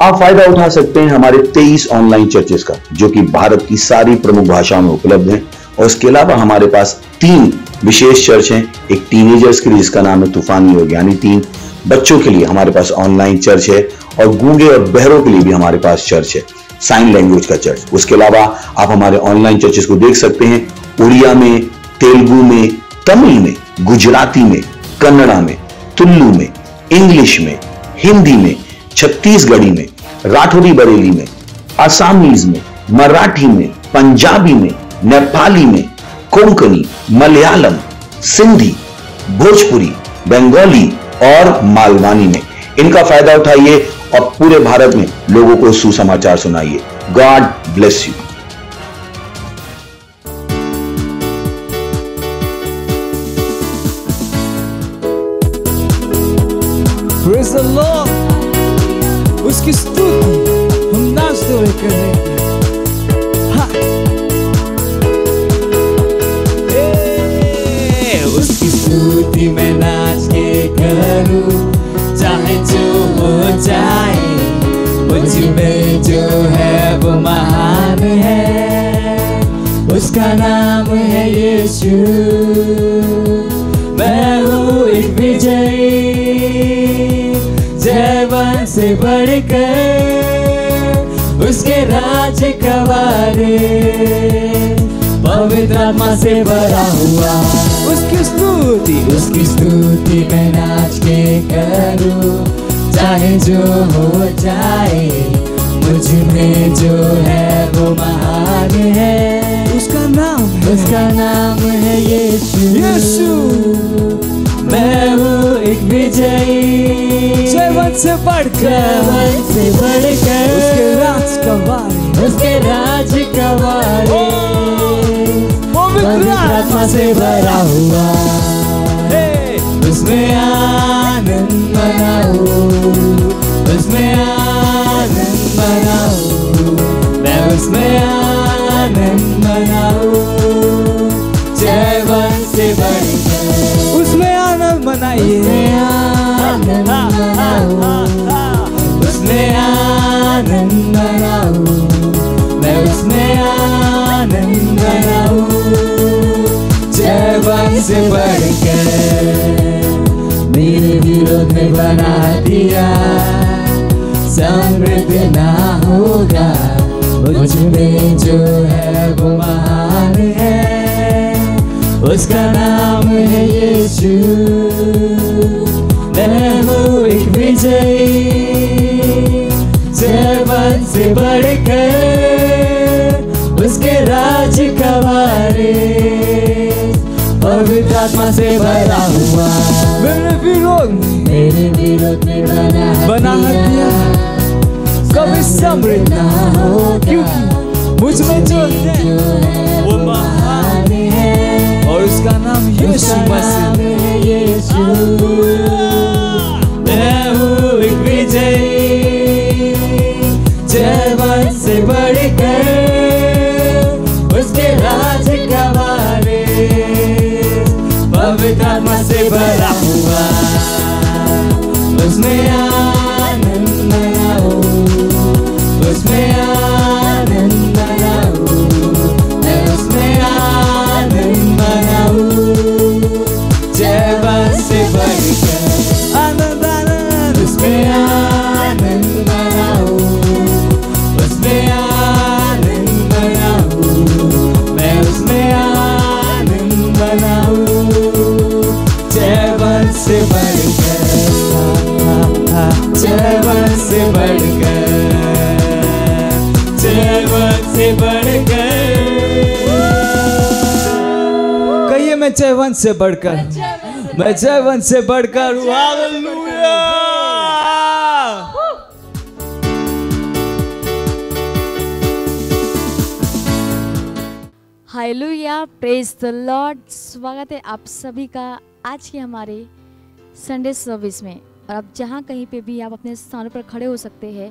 आप फायदा उठा सकते हैं हमारे 23 ऑनलाइन चर्चेस का, जो कि भारत की सारी प्रमुख भाषाओं में उपलब्ध हैं। और इसके अलावा हमारे पास 3 विशेष चर्च हैं। एक टीनेजर्स के लिए जिसका नाम है तूफानी योग यानी 3, बच्चों के लिए हमारे पास ऑनलाइन चर्च है, और गूंगे और बहरों के लिए भी हमारे पास चर्च है, साइन लैंग्वेज का चर्च। उसके अलावा आप हमारे ऑनलाइन चर्चेस को देख सकते हैं उड़िया में, तेलुगु में, तमिल में, गुजराती में, कन्नड़ा में, तुलु में, इंग्लिश में, हिंदी में, छत्तीसगढ़ी में, राठौरी बरेली में, आसामीज में, मराठी में, पंजाबी में, नेपाली में, कोंकणी, मलयालम, सिंधी, भोजपुरी, बंगाली और मालवानी में। इनका फायदा उठाइए और पूरे भारत में लोगों को सुसमाचार सुनाइए। God bless you. Praise the Lord, उसकी स्तुति हम नाचते हुए करेंगे। उसकी स्तुति मैं नाच के करूं, चाहे जो हो जाए, मुझ में जो है वो महान है, उसका नाम है यीशु। मैं हूँ एक विजयी, जयवन से बढ़कर उसके राज का वारिस, पवित्र आत्मा से भरा हुआ। उसकी स्तुति मैं नाच के करूं, चाहे जो हो जाए, मुझ में जो है वो महान है, उसका नाम है यीशु। मैं हूँ एक विजयी, जयवन से बढ़कर उसके राज का वारिस, पवित्र आत्मा से भरा हुआ। उसमें आनंद मनाओ, उसमें आनंद मनाओ, मैं उसमें आनंद मनाओ, जयवन से बढ़कर उसमें आनंद मनाइए, आनंद मनाओ, उसमें आनंद मनाओ, मैं उसमें आनंद मनाओ, जयवन से बढ़कर। मेरे विरोध में बना दिया, समृद्ध ना होगा, मुझ में जो है वो महान है, उसका नाम है यीशु। मैं हूँ एक विजयी, जयवन से बढ़कर उसके राज का वारिस, पवित्र आत्मा से भरा हुआ। मेरे विरोध में बना दिया, कभी समृद्ध ना हो, क्योंकि मुझ में जो है वो महान है, और उसका नाम यीशु मसीह है। यीशु। मैं हूँ एक विजयी, जयवन से बढ़कर उसके राज का वारिस, पवित्र आत्मा से भरा हुआ। उसमें आनंद मनाओ, उसमें आनंद मनाओ, मैं उसमें आनंद मनाओ, जय जवान से बढ़कर आनंद आनंद उसमें आनंद मनाऊं, उसमें आनंद मनाऊं, मैं उसमें आनंद मनाऊं। जवान से बढ़कर जवान से बढ़कर जवान से बढ़कर कहिए मैं जवान से बढ़कर, मैं जवान से बढ़कर हूँ। Hallelujah. Hallelujah, praise the Lord. स्वागत है आप सभी का आज के हमारे संडे सर्विस में। और आप जहाँ कहीं पे भी आप अपने स्थानों पर खड़े हो सकते हैं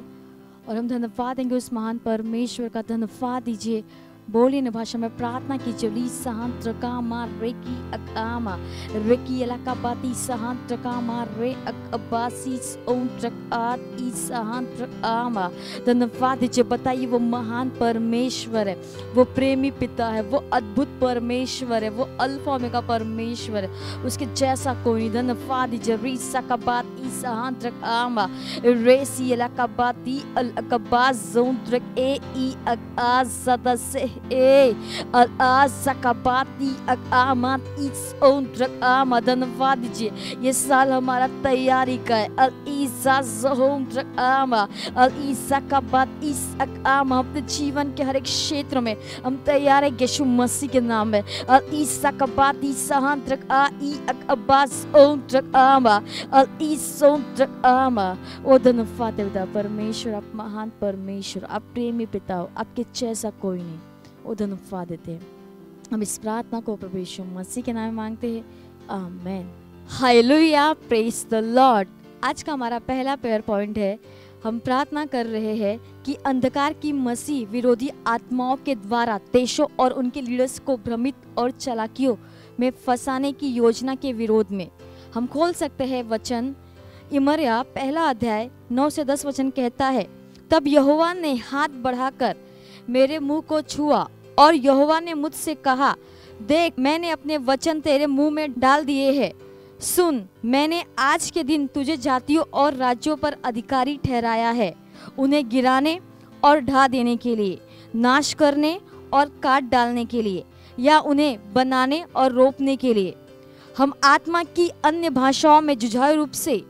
और हम धन्यवाद देंगे उस महान परमेश्वर का। धन्यवाद दीजिए, बोलिए न भाषा में प्रार्थना कीजिए। ली सहांत्र कामा रेकी अकामा रेकी इलाका बाती सहांत्र कामा रे अकबासी ओंट्रक आत ई सहांत्र आमा। धन्यवाद दीजिए, बताइए वो महान परमेश्वर है, वो प्रेमी पिता है, वो अद्भुत परमेश्वर है, वो अल्फा ओमेगा परमेश्वर है, उसके जैसा कोई नहीं। धन्यवाद दीजिए। री सकबात ई सहांत्र आमा रेसी इलाका बाती अकबाज जोंट्रक ए ई अकाज सदस्य ए सकबाती अकामात इस ओंट्रक आमा। धन्यवाद दीजिए, ये साल हमारा तैयारी का है। हम अपने जीवन के हर एक क्षेत्र में हम तैयार है यीशु मसीह के नाम में। ओ धन्यवाद पिता परमेश्वर, आप महान परमेश्वर, आप प्रेमी पिता हो, आपके जैसा कोई नहीं। ओ धन्यवाद देते हैं। हम इस प्रार्थना को प्रभु यीशु मसीह के नाम में मांगते हैं, आमीन। Hallelujah, praise the Lord. आज का हमारा पहला प्रेयर पॉइंट है। हम प्रार्थना कर रहे हैं कि अंधकार की मसीह विरोधी आत्माओं के द्वारा देशों और उनके लीडर्स को भ्रमित और चालाकियों में फंसाने की योजना के विरोध में। हम खोल सकते हैं वचन यिर्मयाह पहला अध्याय 9 से 10 वचन कहता है, तब यहोवा ने हाथ बढ़ाकर मेरे मुंह को छुआ और यहोवा ने मुझसे कहा, देख मैंने अपने वचन तेरे मुंह में डाल दिए हैं। सुन, मैंने आज के दिन तुझे जातियों और राज्यों पर अधिकारी ठहराया है, उन्हें गिराने और ढा देने के लिए, नाश करने और काट डालने के लिए, या उन्हें बनाने और रोपने के लिए। हम आत्मा की अन्य भाषाओं में जुझारू रूप से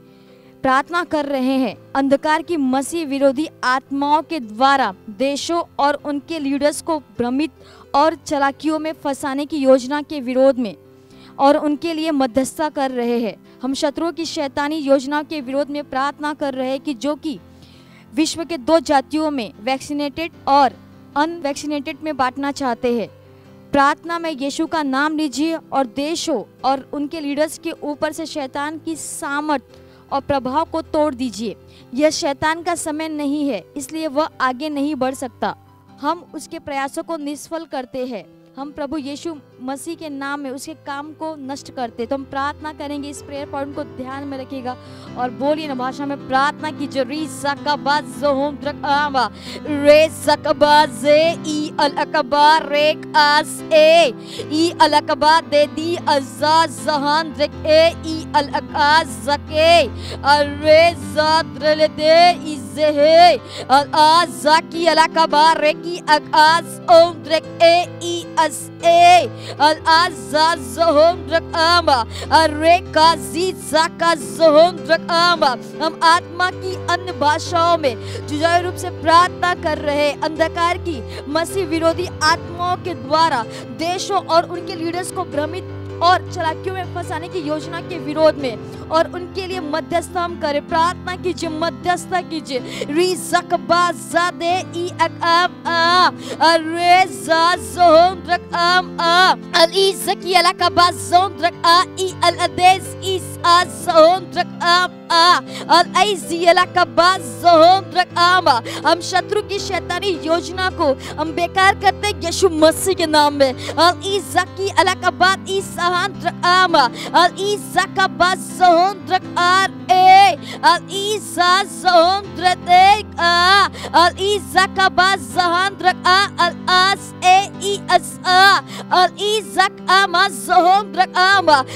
प्रार्थना कर रहे हैं। अंधकार की मसीह विरोधी आत्माओं के द्वारा देशों और उनके लीडर्स को भ्रमित और चालाकियों में फंसाने की योजना के विरोध में और उनके लिए मध्यस्थता कर रहे हैं। हम शत्रुओं की शैतानी योजनाओं के विरोध में प्रार्थना कर रहे हैं कि जो कि विश्व के 2 जातियों में वैक्सीनेटेड और अनवैक्सीनेटेड में बांटना चाहते हैं। प्रार्थना में यीशु का नाम लीजिए और देशों और उनके लीडर्स के ऊपर से शैतान की सामर्थ और प्रभाव को तोड़ दीजिए। यह शैतान का समय नहीं है, इसलिए वह आगे नहीं बढ़ सकता। हम उसके प्रयासों को निष्फल करते हैं। हम प्रभु यीशु मसीह के नाम में उसके काम को नष्ट करते। तो हम प्रार्थना करेंगे, इस प्रेयर पॉइंट को ध्यान में रखिएगा और बोलिए ना भाषा में प्रार्थना कीजिए। री सकबाज जोम ट्रक आवा रे सकबाजे ई अलकबा रेक आस ए ई अलकबा दे दी अजा जहान रेक ए ई अलकाज जके अरे जाद्रले दे इज़े अल जाकी अलकबा रेकी अकाज ओम रेक ए ई अस ए अल आजा जोम ट्रक आवा अरे काजी जाका जोम ट्रक आवा। हम आत्मा की अन्य भाषाओं में जुझारू रूप से प्रार्थना कर रहे हैं। अंधकार की मसीह विरोधी आत्माओं के द्वारा देशों और उनके लीडर्स को भ्रमित और चालाकियों में फंसाने की योजना के विरोध में और उनके लिए मध्यस्थता हम करें। प्रार्थना कीजिए, मध्यस्थता कीजिए। री ज़कबा ज़ादे ई अक़ाम आ अरे ज़ाज़ोम रक़ाम आ अल ज़की अलकबा ज़ोम रक़ा ई अल अदेस ई ज़ाज़ोम रक़ाम हम शत्रु की शैतानी योजना को हम बेकार करते यीशु मसीह के नाम में।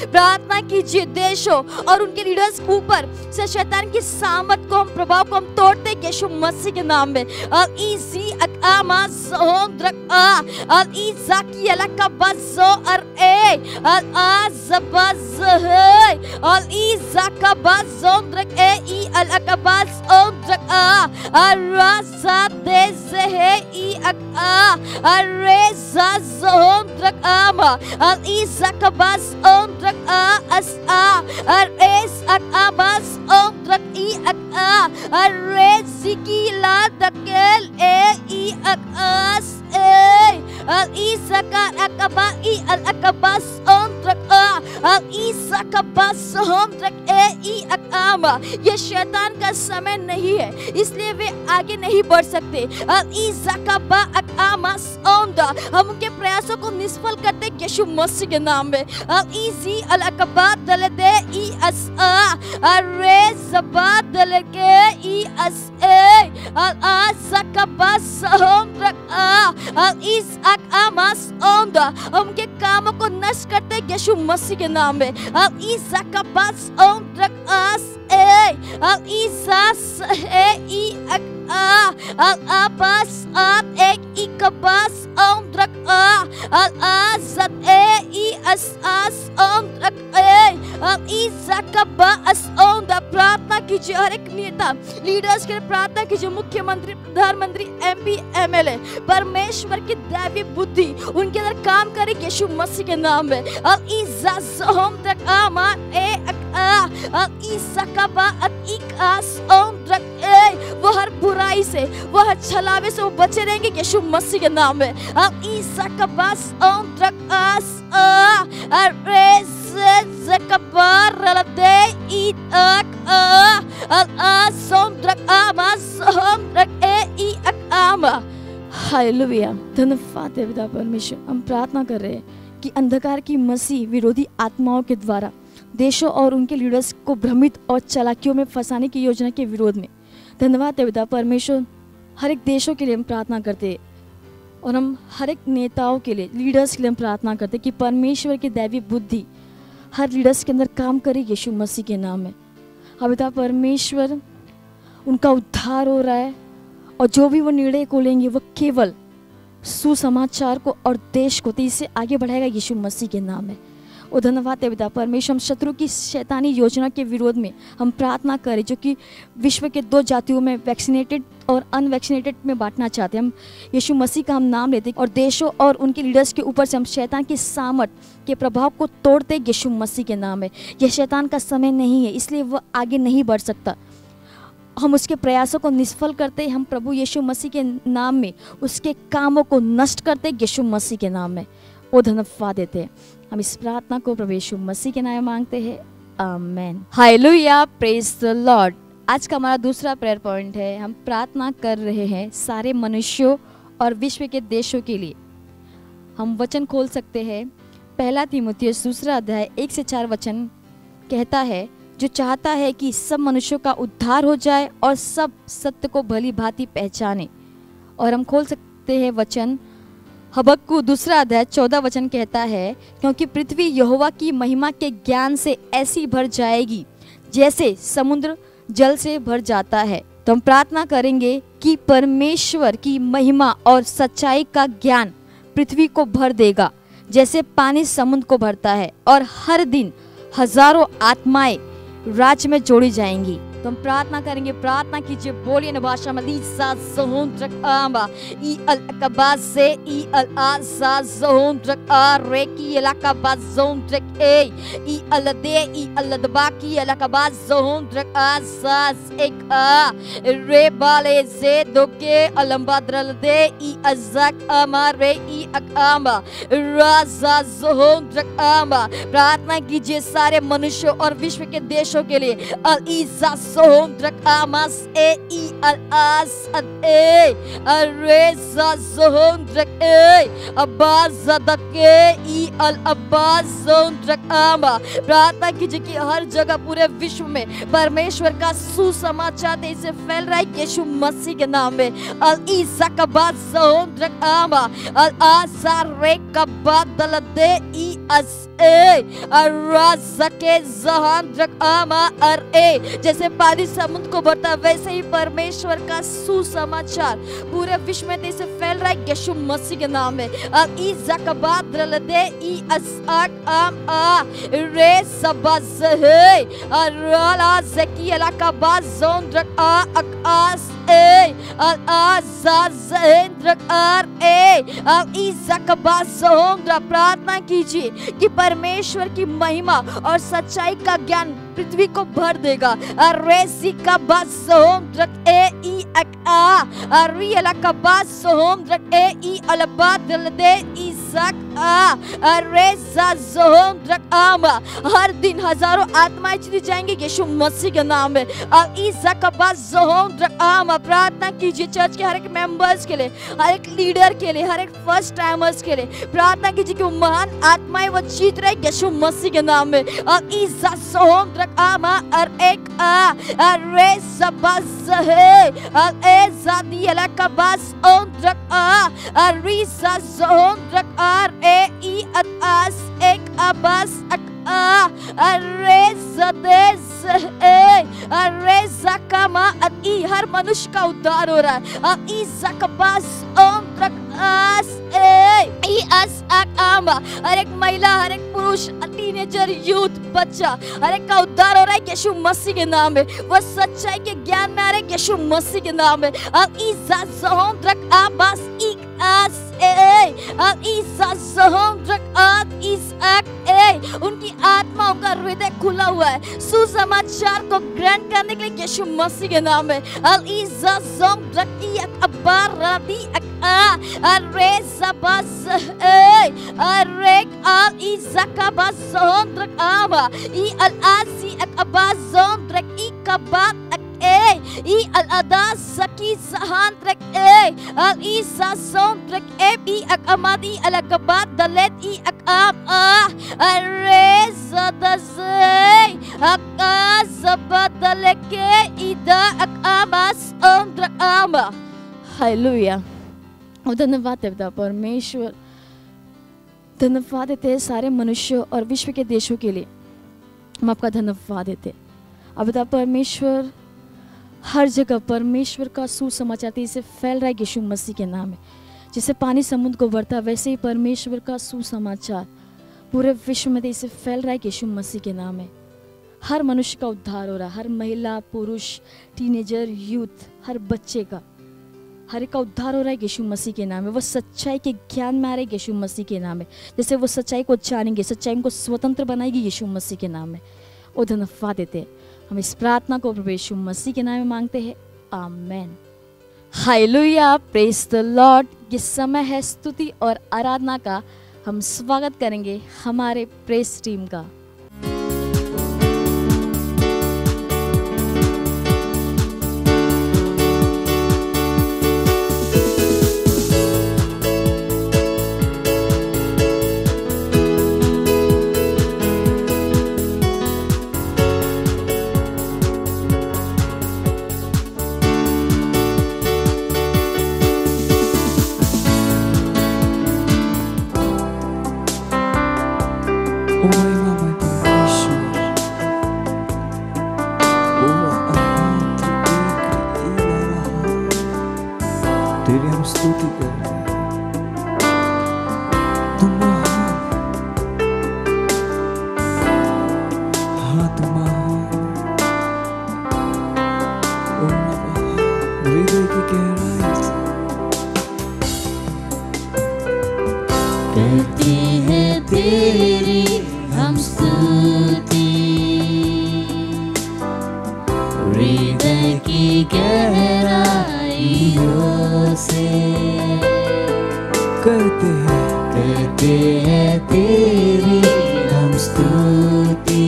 प्रार्थना कीजिए देशों और उनके लीडर्स के ऊपर से शैतान की सामत को हम प्रभाव को हम तोड़ते यीशु मसीह के नाम में। ये शैतान का समय नहीं है, इसलिए वे आगे नहीं बढ़ सकते। हम उनके प्रयासों को निष्फल करते यीशु मसीह के नाम में। उनके कामों को नष्ट करते यीशु मसीह के नाम में। प्रार्थना कीजिए हर एक नेता लीडर्स के लिए प्रार्थना कीजिए, मुख्यमंत्री, प्रधानमंत्री, MP, MLA, परमेश्वर की दैवी बुद्धि उनके अंदर काम करे यीशु मसीह के नाम में। वो हर बुराई से, वो हर छलावे से वो बचे रहेंगे यीशु मसीह के नाम में। हालेलुया, धन्यवाद पिता परमेश्वर। हम प्रार्थना कर रहे हैं कि अंधकार की मसीह विरोधी आत्माओं के द्वारा देशों और उनके लीडर्स को भ्रमित और चालाकियों में फंसाने की योजना के विरोध में, धन्यवाद पिता परमेश्वर, हर एक देशों के लिए हम प्रार्थना करते हैं और हम हर एक नेताओं के लिए, लीडर्स के लिए हम प्रार्थना करते हैं कि परमेश्वर की दैवी बुद्धि हर लीडर्स के अंदर काम करे यीशु मसीह के नाम में। हाँ पिता परमेश्वर, उनका उद्धार हो रहा है और जो भी वो निर्णय को लेंगे वो केवल सुसमाचार को और देश को तेजी से आगे बढ़ाएगा यीशु मसीह के नाम में। ओ धन्यवाद पिता परमेश्वर, हम शत्रु की शैतानी योजना के विरोध में हम प्रार्थना करें जो कि विश्व के 2 जातियों में वैक्सीनेटेड और अनवैक्सीनेटेड में बांटना चाहते हैं। हम यीशु मसीह का हम नाम लेते और देशों और उनके लीडर्स के ऊपर से हम शैतान की सामर्थ के प्रभाव को तोड़ते यीशु मसीह के नाम में। यह शैतान का समय नहीं है, इसलिए वह आगे नहीं बढ़ सकता। हम उसके प्रयासों को निष्फल करते, हम प्रभु यीशु मसीह के नाम में उसके कामों को नष्ट करते यीशु मसीह के नाम में। वो धन्यवाद देते हैं। हम इस प्रार्थना को प्रभु यीशु मसीह के नाम में मांगते हैं, amen. Hallelujah, praise the Lord. आज का हमारा दूसरा प्रेयर पॉइंट है, हम प्रार्थना कर रहे हैं सारे मनुष्यों और विश्व के देशों के लिए। हम वचन खोल सकते हैं, 1 तीमुथियुस 2 अध्याय 1 से 4 वचन कहता है, जो चाहता है कि सब मनुष्यों का उद्धार हो जाए और सब सत्य को भली भांति पहचाने। और हम खोल सकते हैं वचन हबक्कू 2 अध्याय 14 वचन कहता है, क्योंकि पृथ्वी यहोवा की महिमा के ज्ञान से ऐसी भर जाएगी जैसे समुद्र जल से भर जाता है। तो हम प्रार्थना करेंगे कि परमेश्वर की महिमा और सच्चाई का ज्ञान पृथ्वी को भर देगा जैसे पानी समुद्र को भरता है, और हर दिन हजारों आत्माएं राज्य में जोड़ी जाएंगी। तो हम प्रार्थना करेंगे, प्रार्थना कीजिए, बोलिए ना भाषा में, लीसा ज़ोंद्रक आमा ई अल अकबाज से ई अल आसा ज़ोंद्रक आ रेकी अलकबाज ज़ोंद्रक ई अल दे ई अल दबाकी अलकबाज ज़ोंद्रक आसास एक आ रे बाले से दोके अलम्बाद्रल दे ई अज़क आमा रे ई अकामा राजा ज़ोंद्रक आमा। प्रार्थना कीजिए सारे मनुष्यों और विश्व के देशों के लिए। अल ईसा ज़ोंद्रक आमास ए ई अल आस ए अरेसा ज़ोंद्रक ए अब्बास ज़दके ई अल अब्बास ज़ोंद्रक आमा। प्रार्थना कीजिए कि हर जगह पूरे विश्व में परमेश्वर का सुसमाचार तेजी से फैल रहा है यीशु मसीह के नाम में। अल ईसा कबाद ज़ोंद्रक आमा अल आसा रे कबाद दलदे ई अस ए अराज़के ज़हांद्रक आमा अर ए। जैसे पानी समुद्र को भरता वैसे ही परमेश्वर का सुसमाचार पूरे विश्व में तेजी से फैल रहा है यीशु मसीह के नाम में। अब ई ज़कबाद दलदे ई अस्आक आम आ रे सबज़ है अराला ज़की अलकबाद ज़ोंद्रक आ अकास ए अल आज़ाज़ेंद्रक आर ए अब ई ज़कबाद ज़ोंद्र। प्रार्थना कीजिए कि परमेश्वर की महिमा और सच्चाई का ज्ञान पृथ्वी को भर देगा। रेसी का बात ज़ोंद्रक ए ई अका रियला का बात ज़ोंद्रक ए ई अलबाद दलदे ई ज़क आ रेज़ा ज़ोंद्रक आमा। हर दिन हजारों आत्माएं चली जाएंगी यीशु मसीह के नाम में। अब ई ज़कबाद ज़ोंद्रक आमा। प्रार्थना कीजिए चर्च के हर एक मेंबर्स के लिए, हर एक लीडर के लिए, हर एक फर्स्ट टाइमर्स के लिए। प्रार्थना कीजिए कि वो महान आत्माएं वो जीत रहे यीशु मसीह के नाम में। अब ई ज़ोंद्रक आमा अर एक आ रे सबज़ है अल ए ज़ादी अलकबास ओंद्रक आ रीसा ज़ोंद्रक आर ए ई अतास एक अबास अरे ज़देस ए अरे ज़कमा ई। हर मनुष्य का उद्धार हो रहा है। ई ज़कबास ओंद्रक आस ए ई अस अकामा। हर एक महिला, हर एक पुरुष, टीनेजर, यूथ, बच्चा, हर एक का उद्धार हो रहा है यीशु मसीह के नाम में। वो सच्चाई के ज्ञान में आ रहे यीशु मसीह के नाम में। अब ई ज़ोंद्रक आबास ई आस ए अब ई ज़ोंद्रक आद इस अक ए। उनकी आत्माओं का हृदय खुला हुआ है सुसमाचार को ग्रहण करने के लिए यीशु मसीह के नाम में। अब ई ज़ोंद्रक ई अकबार रादी अरे ज़बाज़ ए अरे अब ई ज़कबाज़ ज़ोंद्रक आमा ई अल आसी अकबाज़ ज़ोंद्रक ई कबात ए ई अल अदास ज़की ज़हांद्रक ए अल ई ज़ोंद्रक ए बी अकमादी अल अकबात दलेत ई अकाम आ अरे ज़दज़े अका ज़बदलके इदा अकामास ओंद्रक आमा। हालेलुया। धन्यवाद है पिता परमेश्वर, धन्यवाद देते हैं सारे मनुष्यों और विश्व के देशों के लिए। हम आपका धन्यवाद देते हैं। अब पिता परमेश्वर हर जगह परमेश्वर का सुसमाचार तेजी से फैल रहा है यीशु मसीह के नाम में। जैसे पानी समुद्र को भरता वैसे ही परमेश्वर का सुसमाचार पूरे विश्व में तेजी से फैल रहा है यीशु मसीह के नाम में। हर मनुष्य का उद्धार हो रहा है, हर महिला, पुरुष, टीनेजर, यूथ, हर बच्चे का, हर एक का उद्धार हो रहा है यीशु मसीह के नाम में। वो सच्चाई के ज्ञान में आ रहे यीशु मसीह के नाम में। जैसे वो सच्चाई को जानेंगे, सच्चाई उनको स्वतंत्र बनाएगी यीशु मसीह के नाम में। वो धन्यवाद देते हैं। हम इस प्रार्थना को प्रभु यीशु मसीह के नाम में मांगते हैं, amen. Hallelujah, praise the Lord. ये समय है स्तुति और आराधना का। हम स्वागत करेंगे हमारे प्रेस टीम का। Ôi mama गाते हैं तेरी हम स्तुति,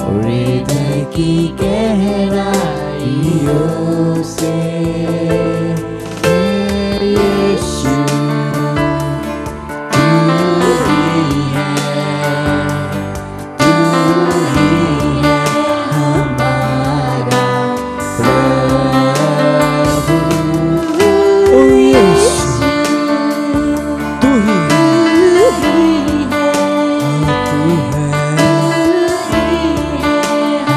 हृदय की गहराइयों से यीशु तू ही है, तू ही है हमारा प्रभु। ओ यीशु तू ही है, तू है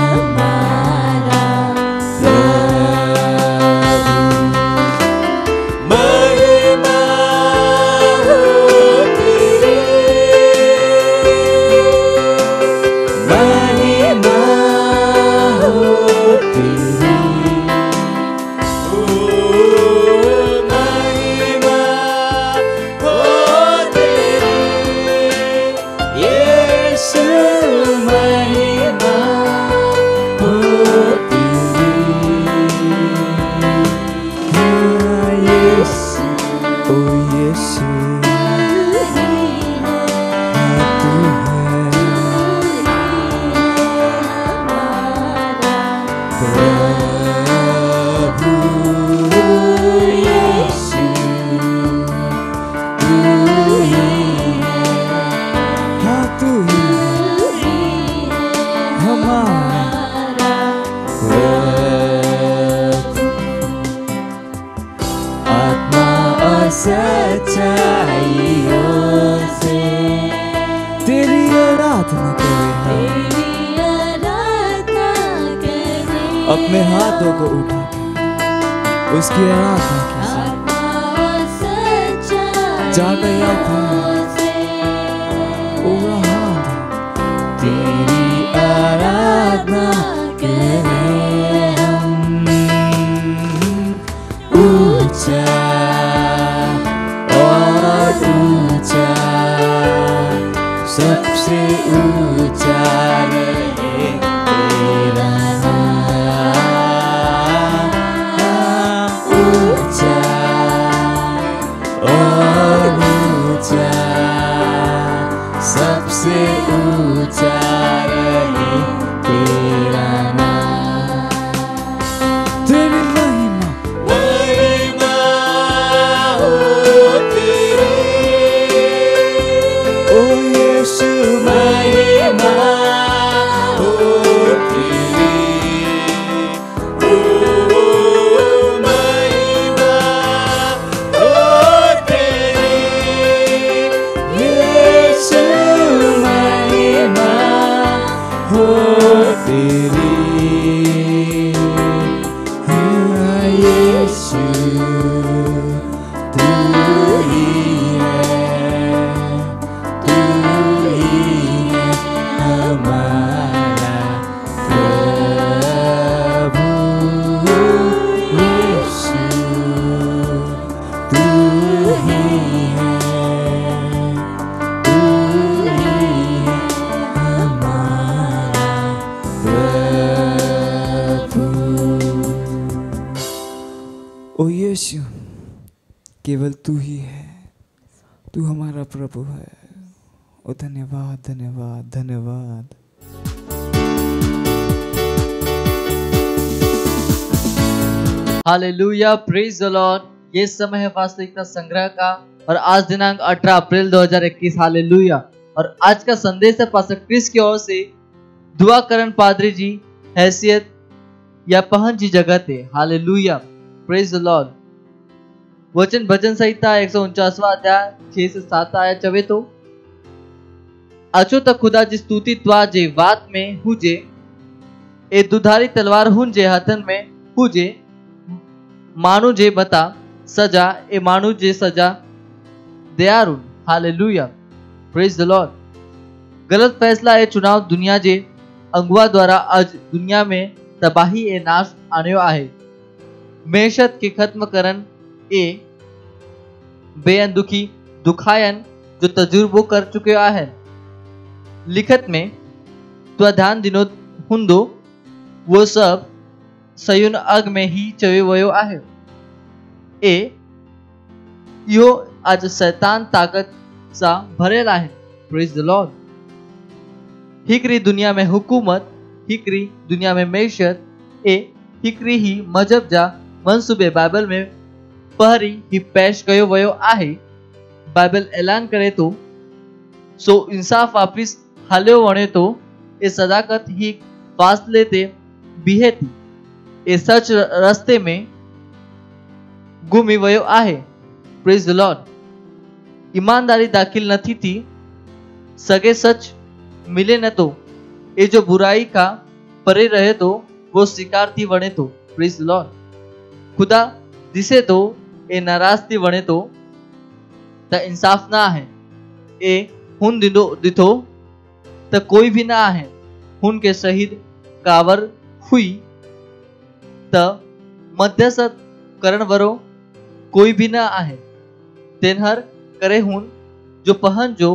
हमारा प्रभु। महिमा हो तेरी, महिमा हो तेरी, ओ महिमा हो तेरी, यीशु महिमा हो तेरी, हाँ यीशु, ओ यीशु हाँ तू प्रभु। यीशु तू ही है, हाँ तू ही है हमारा प्रभु। आत्मा और सच्चाइयों से तेरी आराधना करें, अपने हाथों को उठा के उसकी आराधना कीजिए। जाकर याद है ओ हाथ तेरी आराधना करें हम, ऊंचा और ऊंचा, सबसे ऊंचा रहे तेरा नाम, ऊंचा और ऊंचा, सबसे ऊंचा रहे तेरा नाम। तेरी महिमा, महिमा हो तेरी, ओ यीशु महिमा हो तेरी, ओ महिमा हो तेरी, यीशु महिमा हो तेरी, हाँ यीशु तू ही है, तू ही है हमारा प्रभु। यीशु तू ही है, तू ही है हमारा प्रभु। ओ यीशु केवल तू ही है, तू हमारा प्रभु है। ओ धन्यवाद धन्यवाद धन्यवाद। Hallelujah, praise the Lord. ये समय है वास्तविकता संग्रह का और आज दिनांक 18 अप्रैल 2021। हालेलुया। और आज का संदेश है पास्टर क्रिस की ओर से, दुआ करन पादरी जी हैसियत या पहन जी जगत है। Hallelujah, praise the Lord. वचन भजन संहिता 149वां अध्याय 6 से 7 आया चवे तो, अचो तक खुदा जी स्तुति त्वा जे वात में हुजे, ए दुधारी तलवार हुन जे हथन में हुजे, मानु जे बता सजा, ए मानु जे सजा दयारुन। Hallelujah, praise the Lord. गलत फैसला ए चुनाव दुनिया जे अगुआ द्वारा आज दुनिया में तबाही ए नाश आने आहे। मैशत के खत्म करन ए बेअन दुखी दुखायन जो तजुर्बो कर चुके आहे। लिखत में तो ध्यान दिनो हुंदो वो सब सयुन अग में ही चवे वयो आहे। ए यो आज शैतान ताकत सा भरेला आहे. Praise the Lord. हिकरी दुनिया में हुकूमत, हिकरी दुनिया में मैशत ए हिकरी ही मजहब जा मनसूबे बाइबल में पहरी ही पेश कयो वयो आहे. बाइबल ऐलान करे तो सो इंसाफ वापिस हाल्यो वणे तो ए सदाकत ही फासले ते बीहे थी. ए सच रस्ते में गुमी वयो आहे. Praise the Lord. ईमानदारी दाखिल नथी थी, सगे सच मिले न तो ए जो बुराई का परे रहे तो वो शिकार थी वणे तो. Praise the Lord. खुदा दिसे तो ए नाराज थी वणे तो त इंसाफ ना है. ए हुन दिथो त कोई भी ना है. हुन के शहीद कावर हुई त मध्यस्थ करण वरो कोई भी ना आहे. तेनहर करे हुन जो पहन जो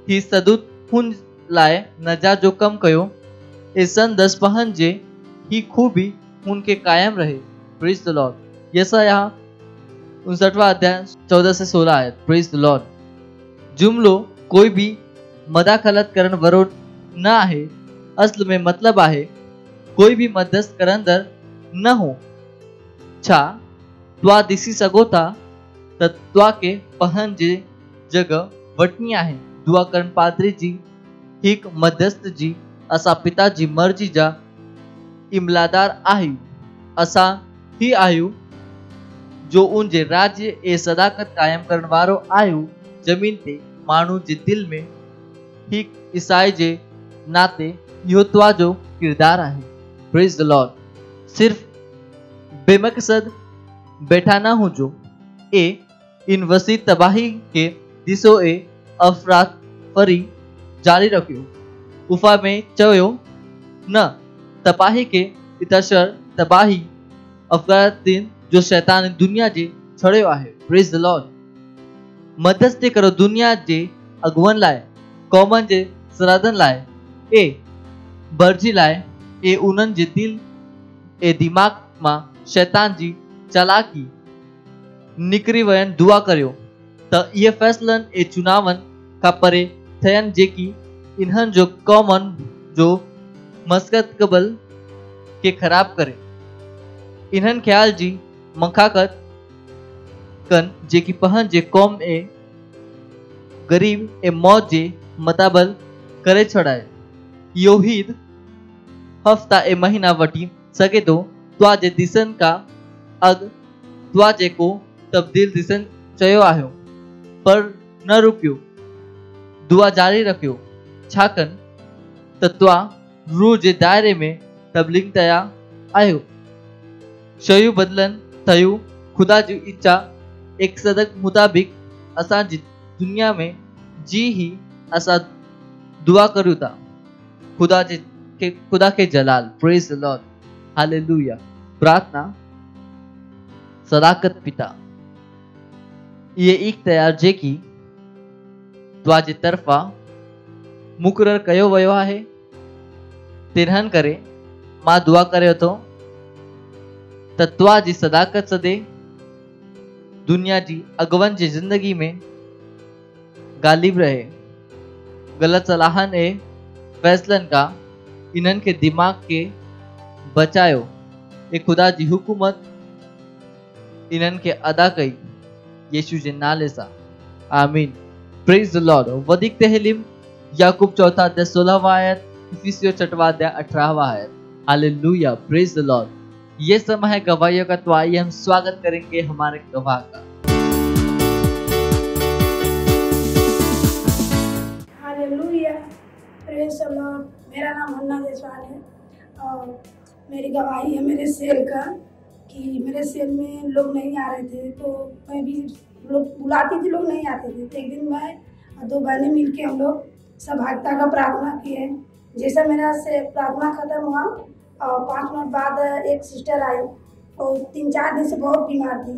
ही सदूत हुन लाए नजा जो कम कयो ए सन 10 पहन जे ही खूबी उनके कायम रहे. Praise the Lord. यशायाह 59वां अध्याय 14 से 16 आयत. Praise the Lord. जुमलो कोई भी मदाखलत करण वरो न आहे. असल में मतलब आहे कोई भी मध्यस्थ करंदर न हो. छा त्वा दिसी सगो था त त्वा के पहन जे जगह वटनी आहे. दुआ करण पादरी जी हिक मध्यस्थ जी असा पिता जी मर्जी जा इमलादार आहियूं. असा ही आहियूं जो उन जे राज्य ए सदाकत कायम करण वारो आहियूं. जमीन ते माण्हू जे दिल में हिक ईसाई जे नाते इहो त्वा जो किरदार आहे. Praise the Lord. सिर्फ बेमकसद बैठा ना हुजो. ए इन वसी तबाही के दिसो ए अफरात फरी जारी रखियो. उफा में चयो न तबाही के इतशर तबाही अफगानिस्तान जो शैतान दुनिया जे छड़ियो आहे. Praise the Lord. मध्यस्थी करो दुनिया जे अगवन लाए, कौमन जे सरादन लाए, ए बरजी लाए. ए उन्हनि जे दिल ए दिमाग मां शैतान जी चालाकी निकरी वयन दुआ करियो त इहे फैसलन ए चुनावन का परे थयन जेकी इन्हनि जो कौमन जो मस्कतकबल के खराब करे. इन्हनि ख्याल जी मखाकत कन जेकी पहन जे कौम ए गरीब ए मौत जे मताबल करे छड़ाए. योहिद हफ्ता ए महीना वटी सके तो त्वा जे दिसन का अग त्वा जे को तब्दील दिसन चयो आयो पर न रुकियो. दुआ जारी रखियो. छाकन त त्वा रूह जे दायरे में तबलीग तया आयो. शयू बदलन थयू खुदा जी इच्छा एक सदक मुताबिक असा जी दुनिया में जी ही असा दुआ करूं था. खुदा के जलाल. Praise the Lord. हालेलुया. प्रार्थना. सदाकत पिता ये एक तैयार जे की त्वा जे तरफा मुकरर कयो वयो आहे. तिरहन करे मां दुआ करे तो त त्वा जी सदाकत सदे दुनिया जी अगवन जी जिंदगी में गालिब रहे. गलत सलाहन ए फैसलन का इन्हन के दिमाग के बचायो. ए खुदा जी हुकूमत इन्हन के अदा कई यीशु जे नाले सा. आमीन. Praise the Lord. वधिक तहलीम याकूब 4 अध्याय 16 आयत, इफिसियों 6 अध्याय 18 आयत. हालेलुया. Praise the Lord. ये समय है गवाहियों का. तो आइए हम स्वागत करेंगे हमारे गवाह का. हालेलुया. Praise the Lord. मेरा नाम हन्ना देसवाल है और मेरी गवाही है मेरे सेल का कि मेरे सेल में लोग नहीं आ रहे थे तो मैं भी लोग बुलाती थी, लोग नहीं आते थे. तो एक दिन मैं और 2 बहनें मिलके हम लोग सभागता का प्रार्थना किए. जैसा मेरा से प्रार्थना खत्म हुआ और 5 मिनट बाद एक सिस्टर आई और 3-4 दिन से बहुत बीमार थी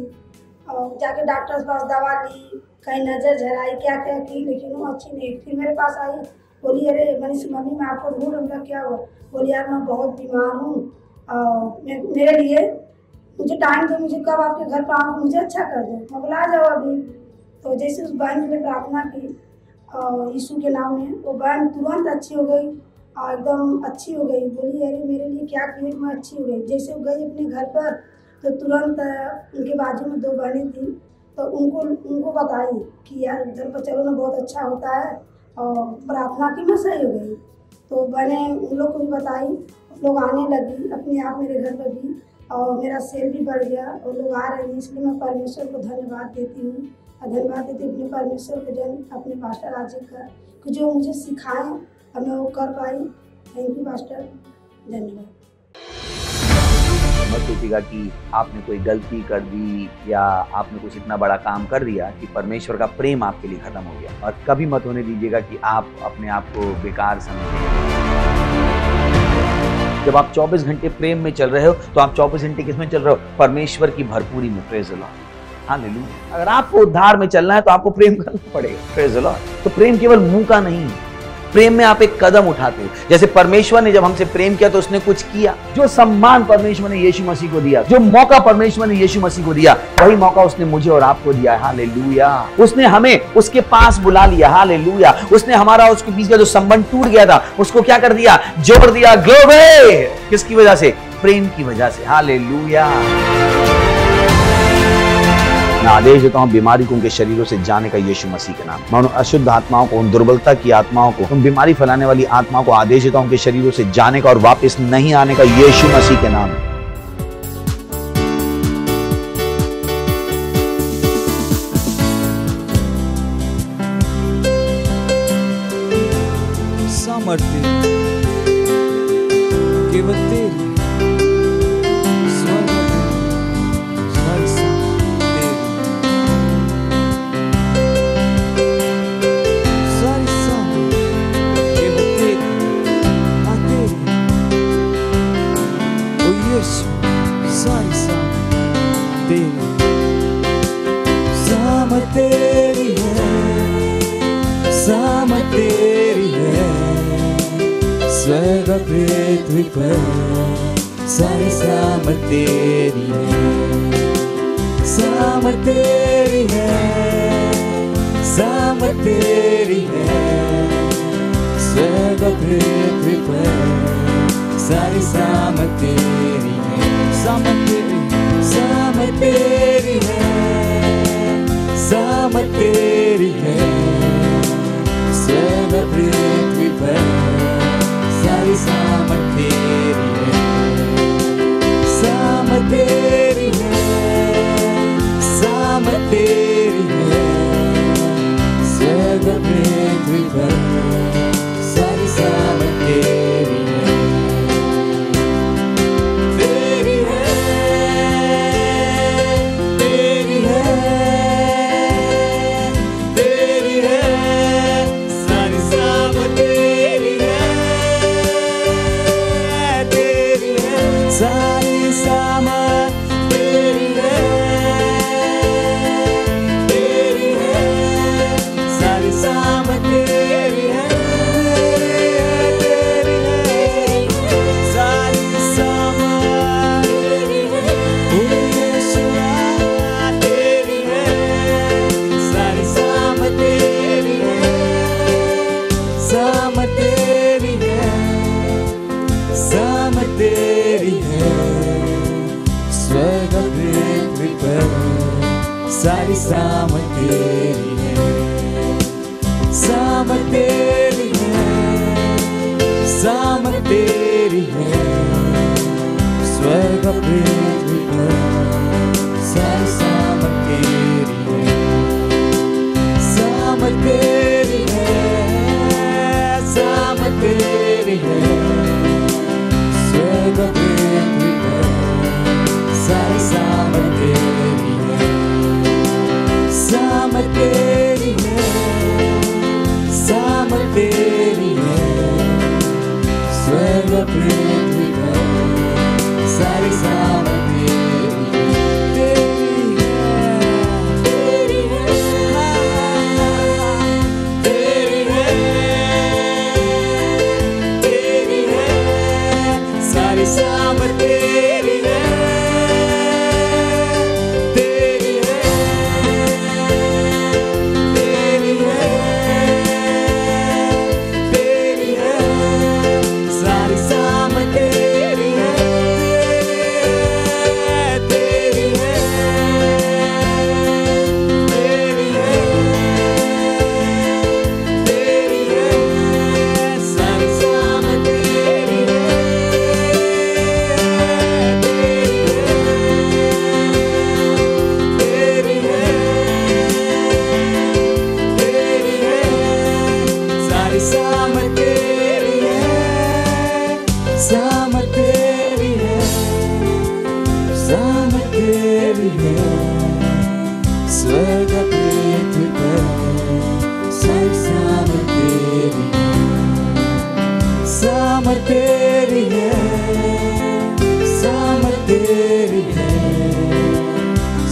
और जाके डॉक्टर के पास दवा ली, कहीं नज़र झराई, क्या क्या की, लेकिन वो अच्छी नहीं. फिर मेरे पास आई, बोली अरे मनीष मम्मी मैं आपको ढूंढ रहा, क्या हुआ? बोली यार मैं बहुत बीमार हूँ और मेरे लिए मुझे टाइम दो, मुझे कब आपके घर पर आऊँ, मुझे अच्छा कर दो. मैं बोला आ जाओ अभी. तो जैसे उस बहन के लिए प्रार्थना की यीशु के नाम में, वो बहन तुरंत अच्छी हो गई, एकदम अच्छी हो गई। बोली अरे मेरे लिए क्या किए मैं अच्छी हो गई। जैसे वो गई अपने घर पर तो तुरंत उनके बाजू में 2 बहनें थी, तो उनको बताई कि यार उधर पर चलो ना, बहुत अच्छा होता है, और प्रार्थना की मैं सही हो गई। तो बहनें उन लोग को भी बताई, लोग आने लगी अपने आप मेरे घर पर भी, और मेरा सेल भी बढ़ गया और लोग आ रहे हैं। इसलिए मैं परमेश्वर को धन्यवाद देती हूँ, धन्यवाद देती हूँ अपने परमेश्वर को, अपने पास्टर राजीव का, कि जो मुझे सिखाएं और मैं वो कर पाई। थैंक यू पास्टर, धन्यवाद। मत सोचिएगा कि आपने कोई गलती कर दी या आपने कुछ इतना बड़ा काम कर दिया कि परमेश्वर का प्रेम आपके लिए खत्म हो गया, और कभी मत होने दीजिएगा कि आप अपने आप को बेकार समझें। जब आप 24 घंटे प्रेम में चल रहे हो तो आप 24 घंटे किसमें चल रहे हो? परमेश्वर की भरपूरी में। Praise the Lord, hallelujah. अगर आपको उद्धार में चलना है तो आपको प्रेम करना पड़ेगा। Praise the Lord. तो प्रेम केवल मुंह का नहीं है, प्रेम में आप एक कदम उठाते हो। जैसे परमेश्वर ने जब हमसे प्रेम किया तो उसने कुछ किया। जो सम्मान परमेश्वर ने यीशु मसीह को दिया, जो मौका परमेश्वर ने यीशु मसीह को दिया, वही मौका उसने मुझे और आपको दिया है। हालेलुया। उसने हमें उसके पास बुला लिया। हालेलुया। उसने हमारा उसके बीच का जो संबंध टूट गया था उसको क्या कर दिया? जोड़ दिया। ग्लोरी। किसकी वजह से? प्रेम की वजह से। हालेलुया। मैं आदेश देता हूं बीमारी को उनके शरीरों से जाने का यीशु मसीह के नाम। मैं उन अशुद्ध आत्माओं को, उन दुर्बलता की आत्माओं को, उन बीमारी फैलाने वाली आत्माओं को आदेश देता हूं उनके शरीरों से जाने का और वापस नहीं आने का यीशु मसीह के नाम। सामर्थ्य केवल तेरी, तेरी है, सामत तेरी है, स्वर्ग पृथ्वी पर सारी सामत तेरी है, सामत तेरी है, सामत तेरी है, स्वर्ग पृथ्वी पर सारी सामत तेरी है, सामत तेरी है, सामत तेरी है, स्वर्ग पृथ्वी पर सारी सामत तेरी है, सामत तेरी है, सामत तेरी है, स्वर्ग पृथ्वी पर सारी सामत तेरी है, तेरी है, तेरी है, तेरी है, सारी सामत तेरी है, तेरी है, सारी सामत तेरी है, तेरी है, सारी सामत तेरी है, तेरी है, सारी सामत तेरी है, ओ यीशुआ तेरी है, सारी सामत तेरी है, सामत तेरी है, सामत तेरी है, स्वर्ग पृथ्वी पर सारी सामत तेरी है, सामत तेरी है, सामत तेरी है, स्वर्ग पृथ्वी पर सारी सामत तेरी है, सामत तेरी है, सामत तेरी है, स्वर्ग पृथ्वी पर सारी सामत तेरी है, सामत तेरी है, सामत तेरी है, स्वर्ग पृथ्वी पर सारी सामत तेरी है, तेरी है, तेरी है, तेरी है, सारी सामत तेरी है, तेरी है, सामर्थ तेरी है, सामर्थ तेरी है, स्वर्ग पृथ्वी पर सारी सामर्थ तेरी है, सामर्थ तेरी है, सामर्थ तेरी है,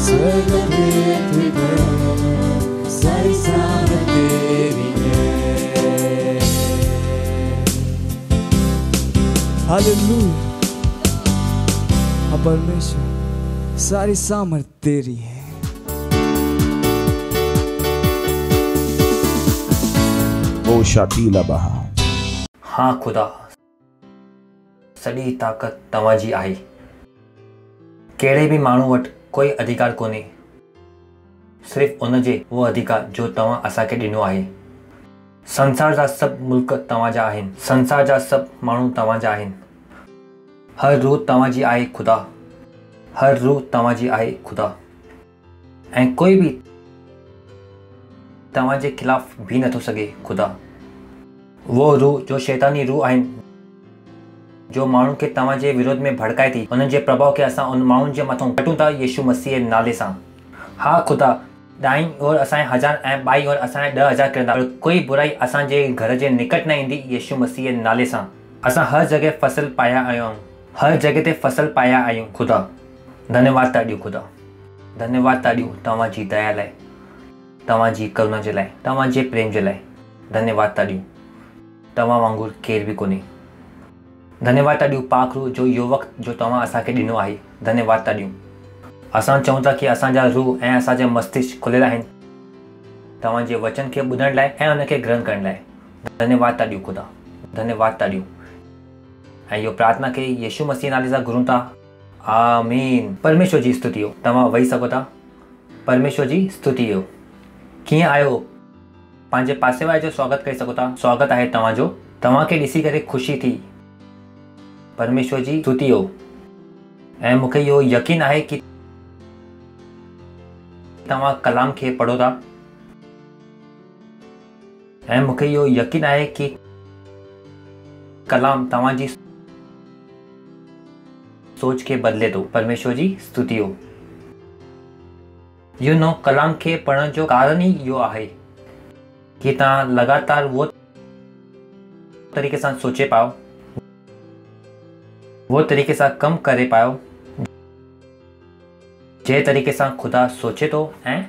स्वर्ग पृथ्वी पर सारी सामर्थ तेरी है। हालेलुया। हाँ परमेश्वर, सारी सामर्थ तेरी है। वो शातीला बहा। हाँ खुदा, सॼी ताक़त तव्हांजी आहे। कहिड़े बि माण्हू वटि कोई अधिकार कोन्हे, सिर्फ़ु उनजे उहो अधिकार जो तव्हां असांखे ॾिनो आहे। संसार जा सभु मुल्क तव्हांजा आहिनि, संसार जा सभु माण्हू तव्हांजा आहिनि। हर रूह तव्हांजी आहे खुदा, हर रूह तव्हांजी आहे खुदा। ऐं कोई बि तव्हांजे खिलाफ़ बीह नथो सघे खुदा। वो रूह जो शैतानी रूह आहिनि, जो माण्हू खे तव्हांजे विरोध में भड़काए थी, उन्हनि जे प्रभाव खे असां उन माण्हुनि जे मथां कटूं था यीशु मसीह जे नाले सां। हा खुदा, ॾाहीं ओर असांजे 1000 ऐं ॿाई ओर असांजे 10,000 किरंदा, पर कोई बुराई असांजे घर जे निकट न ईंदी यीशु मसीह जे नाले सां। असां हर जॻह फसल पाया आहियूं, हर जॻह ते फसल पाया आहियूं खुदा। धन्यवाद था ॾियूं खुदा, धन्यवाद था ॾियूं तव्हांजी दया लाइ, तव्हांजी करुणा जे लाइ, तव्हांजे प्रेम जे लाइ। धन्यवाद था ॾियूं, तव्हां वांगुरु केर बि कोन्हे। धन्यवाद था ॾियूं पाक रूह जो इहो वक़्तु जो तव्हां असांखे ॾिनो आहे। धन्यवाद था ॾियूं। असां चऊं था कि असांजा रूह ऐं असांजा मस्तिष्क खुलियल आहिनि तव्हांजे वचन खे ॿुधण लाइ ऐं उनखे ग्रहण करण लाइ। धन्यवाद था ॾियूं खुदा, धन्यवाद था ॾियूं। ऐं इहो प्रार्थना खे यीशु मसीह नाले सां घुरूं था। आमीन। परमेश्वर जी स्तुति हो। तव्हां वेही सघो था। परमेश्वर जी स्तुति हो। कीअं आहियो? पंहिंजे पासे वारे जो स्वागत करे सघो था। स्वागत आहे तव्हांजो। तव्हांखे ॾिसी करे ख़ुशी थी। परमेश्वर जी स्तुति हो। ऐं मूंखे इहो यकीन आहे कि तव्हां कलाम खे पढ़ो था। ऐं मूंखे इहो यकीन आहे कि कलाम तव्हांजी सोच खे बदिले थो। परमेश्वर जी स्तुति हो। यू नो, कलाम खे पढ़ण जो कारण ई इहो आहे कि तव्हां लगातार वो तरीक़े सां सोचे पाओ, वो तरीक़े सां कमु करे पायो जे तरीक़े सां खुदा सोचे थो ऐं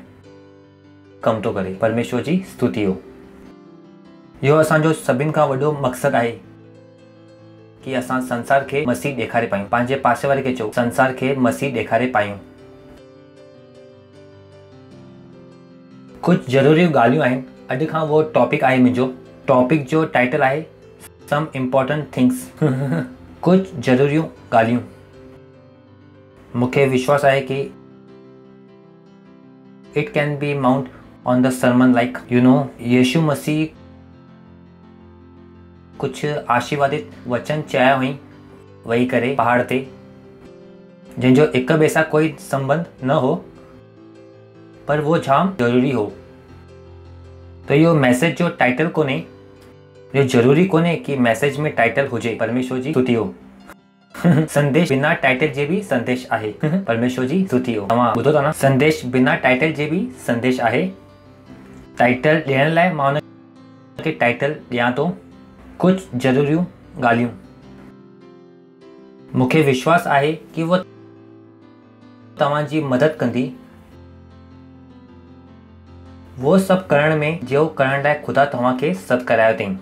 कमु थो करे। परमेश्वर जी स्तुति हो। इहो असांजो सभिनि खां वॾो मक़सदु आहे कि असां संसार खे मसीह ॾेखारे पायूं। पंहिंजे पासे वारे खे चओ, संसार खे मसीह ॾेखारे पायूं। कुझु ज़रूरी ॻाल्हियूं आहिनि। अॼु खां वो टॉपिक आहे मुंहिंजो। टॉपिक जो टाइटल आहे सम इम्पोर्टेंट थिंग्स। कुझु ज़रूरियूं ॻाल्हियूं। मूंखे विश्वास आहे कि it can be mount on the sermon like you know, Yeshu Masih कुझु आशीर्वादित वचन चया हुई वेही करे पहाड़ ते, जंहिंजो हिक ॿिए सां कोई संबंध न हो, पर वो जाम ज़रूरी हो। तो इहो मैसेज जो टाइटल कोन्हे, इहो ज़रूरी कोन्हे कि मैसेज में टाइटल हुजे। परमेश्वर जी स्तुति हो। संदेश बिना टाइटल जे भी संदेश आहे। परमेश्वर जी स्तुति हो। तव्हां ॿुधो था न? संदेश बिना टाइटल जे भी संदेश आहे। टाइटल ॾियण लाइ मां हुनखे टाइटल ॾियां थो, कुझु ज़रूरियूं ॻाल्हियूं। मूंखे विश्वास आहे कि वो तव्हांजी मदद कंदी वो सभु करण में जो करण लाइ ख़ुदा तव्हांखे सॾु करायो अथई।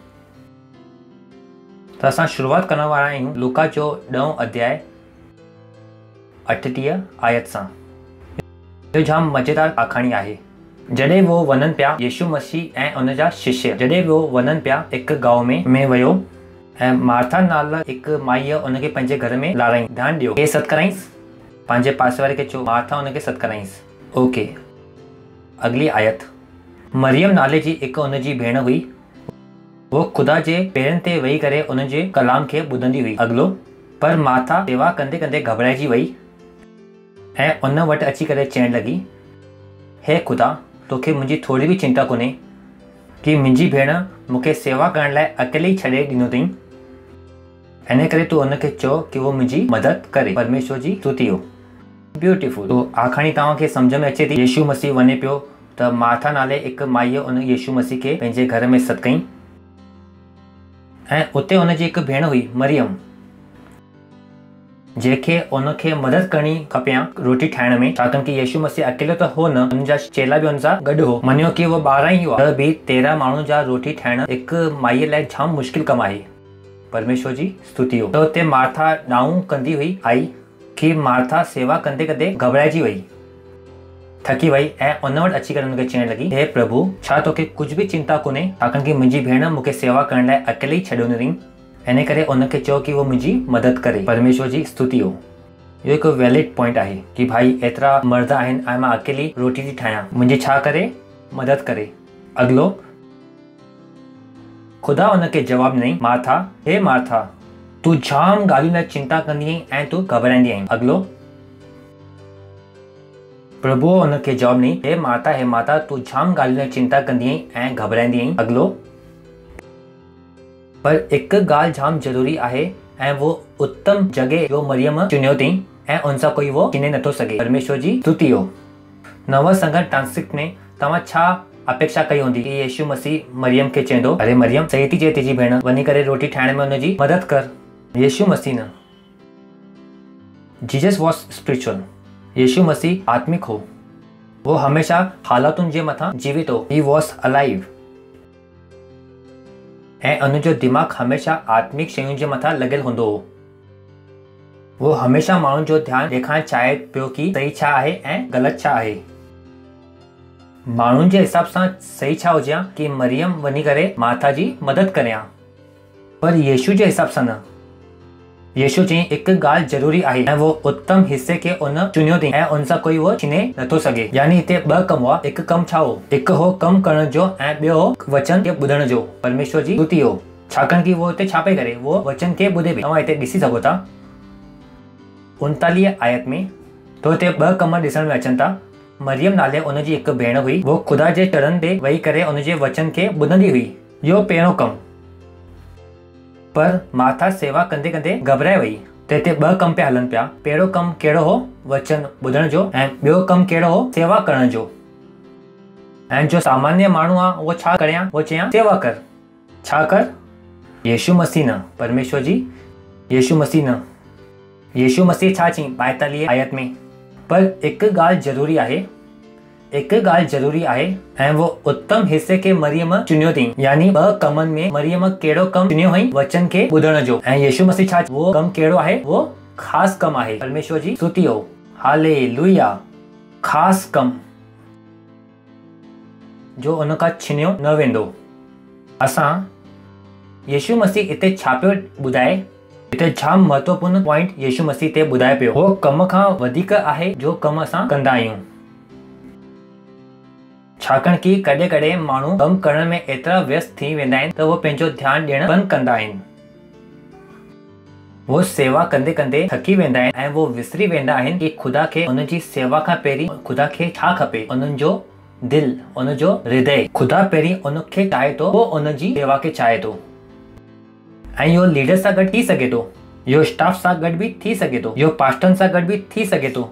त असां शुरूआत करण वारा आहियूं लूका जो 10 अध्याय 38 आयत सां। इहो जाम मज़ेदार आखाणी आहे। जॾहिं वो वञनि पिया, यीशु मसीह ऐं उन जा शिष्य जॾहिं वो वञनि पिया, हिकु गांव में वियो ऐं मार्था नाला हिकु माईअ उनखे पंहिंजे घर में लाराई। ध्यानु ॾियो, हे सॾु कराईंसि। पंहिंजे पासे वारे खे चओ, मार्था उनखे सॾु कराईंसि। ओके, अगली आयत। मरियम नाले जी हिकु उनजी भेण हुई। वो ख़ुदा जे पेरनि ते वेही करे उन जे कलाम खे ॿुधंदी हुई। अॻिलो, पर मार्था सेवा कंदे कंदे घबराइजी वई ऐं उन वटि अची करे चवण लॻी, हे ख़ुदा, तोखे मुंहिंजी थोरी बि चिंता कोन्हे कि मुंहिंजी भेण मूंखे सेवा करण लाइ अकेले ई छॾे ॾिनो अथई। इन करे तू उनखे चओ कि वो मुंहिंजी मदद करे। परमेश्वर जी स्तुति हो। ब्यूटीफुल। तो आखाणी तव्हांखे सम्झ में अचे थी। यीशु मसीह वञे पियो त मार्था नाले हिकु माईअ उन यीशु मसीह खे पंहिंजे घर में सॾु कईं ऐं उते उनजी हिकु भेण हुई मरियम, जंहिंखे उनखे मदद करणी खपे हा रोटी ठाहिण में, छाकाणि कि यीशु मसीह अकेलो त हो न, हुन जा चेला बि हुन सां गॾु हो। मञियो कि वो 12 ई हुआ त बि 13 माण्हुनि जा रोटी ठाहिण हिकु माईअ लाइ जाम मुश्किल कमु आहे। परमेश्वर जी स्तुति हो। त उते मार्था ॾाऊं कंदी हुई आई कि मार्था सेवा कंदे कंदे घबराइजी वई, थकी वई ऐं उन वटि अची करे हुनखे चवण लॻी, हे प्रभु, छा तोखे कुझु बि चिंता कोन्हे, छाकाणि कि मुंहिंजी भेण मूंखे सेवा करण लाइ अकेले ई छॾियो न अथई, इन करे उनखे चओ कि वो मुंहिंजी मदद करे। परमेश्वर जी स्तुति हो। इहो हिकु वैलिड पॉइंट आहे कि भाई एतिरा मर्द आहिनि ऐं मां अकेली रोटी थी ठाहियां, मुंहिंजी छा करे मदद करे। अॻिलो, ख़ुदा उनखे जवाबु ॾिनई, मार्था, हे मार्था, तूं जाम ॻाल्हियुनि लाइ चिंता कंदी आहीं ऐं तूं घबराईंदी आहीं। अॻिलो, प्रभुअ उनखे जवाबु ॾिनई, हे माता, तूं जाम ॻाल्हियुनि लाइ चिंता कंदी आहीं ऐं घबराईंदी आहीं। अॻिलो, पर हिकु ॻाल्हि जाम ज़रूरी आहे ऐं वो उत्तम जॻह जो मरियम चुनियो अथई ऐं उन सां कोई वो चिने नथो सघे। परमेश्वर जी स्तुति हो। नव संगत ट्रांसक्रिप्ट में तव्हां छा अपेक्षा कई हूंदी कि यीशु मसीह मरियम खे चवंदो, अरे मरियम, सही थी चए तुंहिंजी भेण, वञी करे रोटी ठाहिण में हुनजी मदद कर। यीशु मसीह न, जीसस वॉज स्पिरिचुअल। यीशु मसीह आत्मिक हो। वो हमेशा हालातुनि जे मथां जीवित हो। He was alive. ऐं उनजो दिमाग़ हमेशा आत्मिक शयुनि जे मथां लॻियल हूंदो हो। वो हमेशा माण्हुनि जो ध्यानु ॾेखारणु चाहे पियो कि सही छा आहे ऐं ग़लति छा आहे। माण्हुनि जे हिसाब सां सही छा हुजे कि मरियम वञी करे मार्था जी मदद करे हा, पर यीशु जे हिसाब सां न। यीशु चई हिकु ॻाल्हि ज़रूरी आहे ऐं वो उत्तम हिस्से खे उन चुनियो अथई ऐं उन सां कोई वो छिने नथो सघे। यानी हिते 2 कम हुआ। हिकु कमु छा हो? हिकु हो कमु करण जो ऐं ॿियो हो वचन खे ॿुधण जो। परमेश्वर जी स्तुति हो। छाकाणि कि वो हिते छा पई करे? वो वचन खे ॿुधे पई। तव्हां हिते ॾिसी सघो था 39 आयत में, तो हिते 2 कम ॾिसण में अचनि था। मरियम नाले उनजी हिकु भेण हुई। वो ख़ुदा जे चरन ते वेही करे उनजे वचन खे ॿुधंदी हुई। इहो पहिरियों कमु। पर मार्था सेवा कंदे कंदे घबराए वई। त हिते 2 कम पिया हलनि पिया। पहिरियों कमु कहिड़ो हो? वचन ॿुधण जो। ऐं ॿियो कमु कहिड़ो हो? सेवा करण जो। ऐं जो सामान्य माण्हू आहे उहो छा करे? वो चयां सेवा कर। छा कर? यीशु मसीह न। परमेश्वर जी यीशु मसीह न। यीशु मसीह छा चई 42 आयत में? पर हिकु ॻाल्हि ज़रूरी आहे, हिकु ॻाल्हि ज़रूरी आहे ऐं वो उत्तम हिस्से खे मरियम चुनियो अथई। यानी 2 कमनि में मरियम कहिड़ो कमु चुनियो हुई? वचन खे ॿुधण जो। ऐं यीशु मसीह छा, वो कमु कहिड़ो आहे? वो ख़ासि कमु आहे। परमेश्वर जी स्तुति हो। हालेलुया। ख़ासि कमु जो उन खां छिनियो न वेंदो। असां यीशु मसीह हिते छा पियो ॿुधाए? हिते जाम महत्वपूर्ण पॉइंट यीशु मसीह ते ॿुधाए पियो। हो कम खां वधीक आहे जो कमु असां कंदा आहियूं। छाकाणि कि कॾहिं कॾहिं माण्हू कमु करण में एतिरा व्यस्त थी वेंदा आहिनि त वो पंहिंजो ध्यानु ॾियणु बंदि कंदा आहिनि। वो सेवा कंदे कंदे थकी वेंदा आहिनि ऐं वो विसरी वेंदा आहिनि कि ख़ुदा खे उनजी सेवा खां पहिरीं ख़ुदा खे छा खपे। उन्हनि जो दिल, उनजो हृदय। ख़ुदा पहिरीं उनखे चाहे थो, वो उनजी सेवा खे चाहे थो। ऐं इहो लीडर सां गॾु थी सघे थो, इहो स्टाफ सां गॾु बि थी सघे थो, इहो पास्टरनि सां गॾु बि थी सघे थो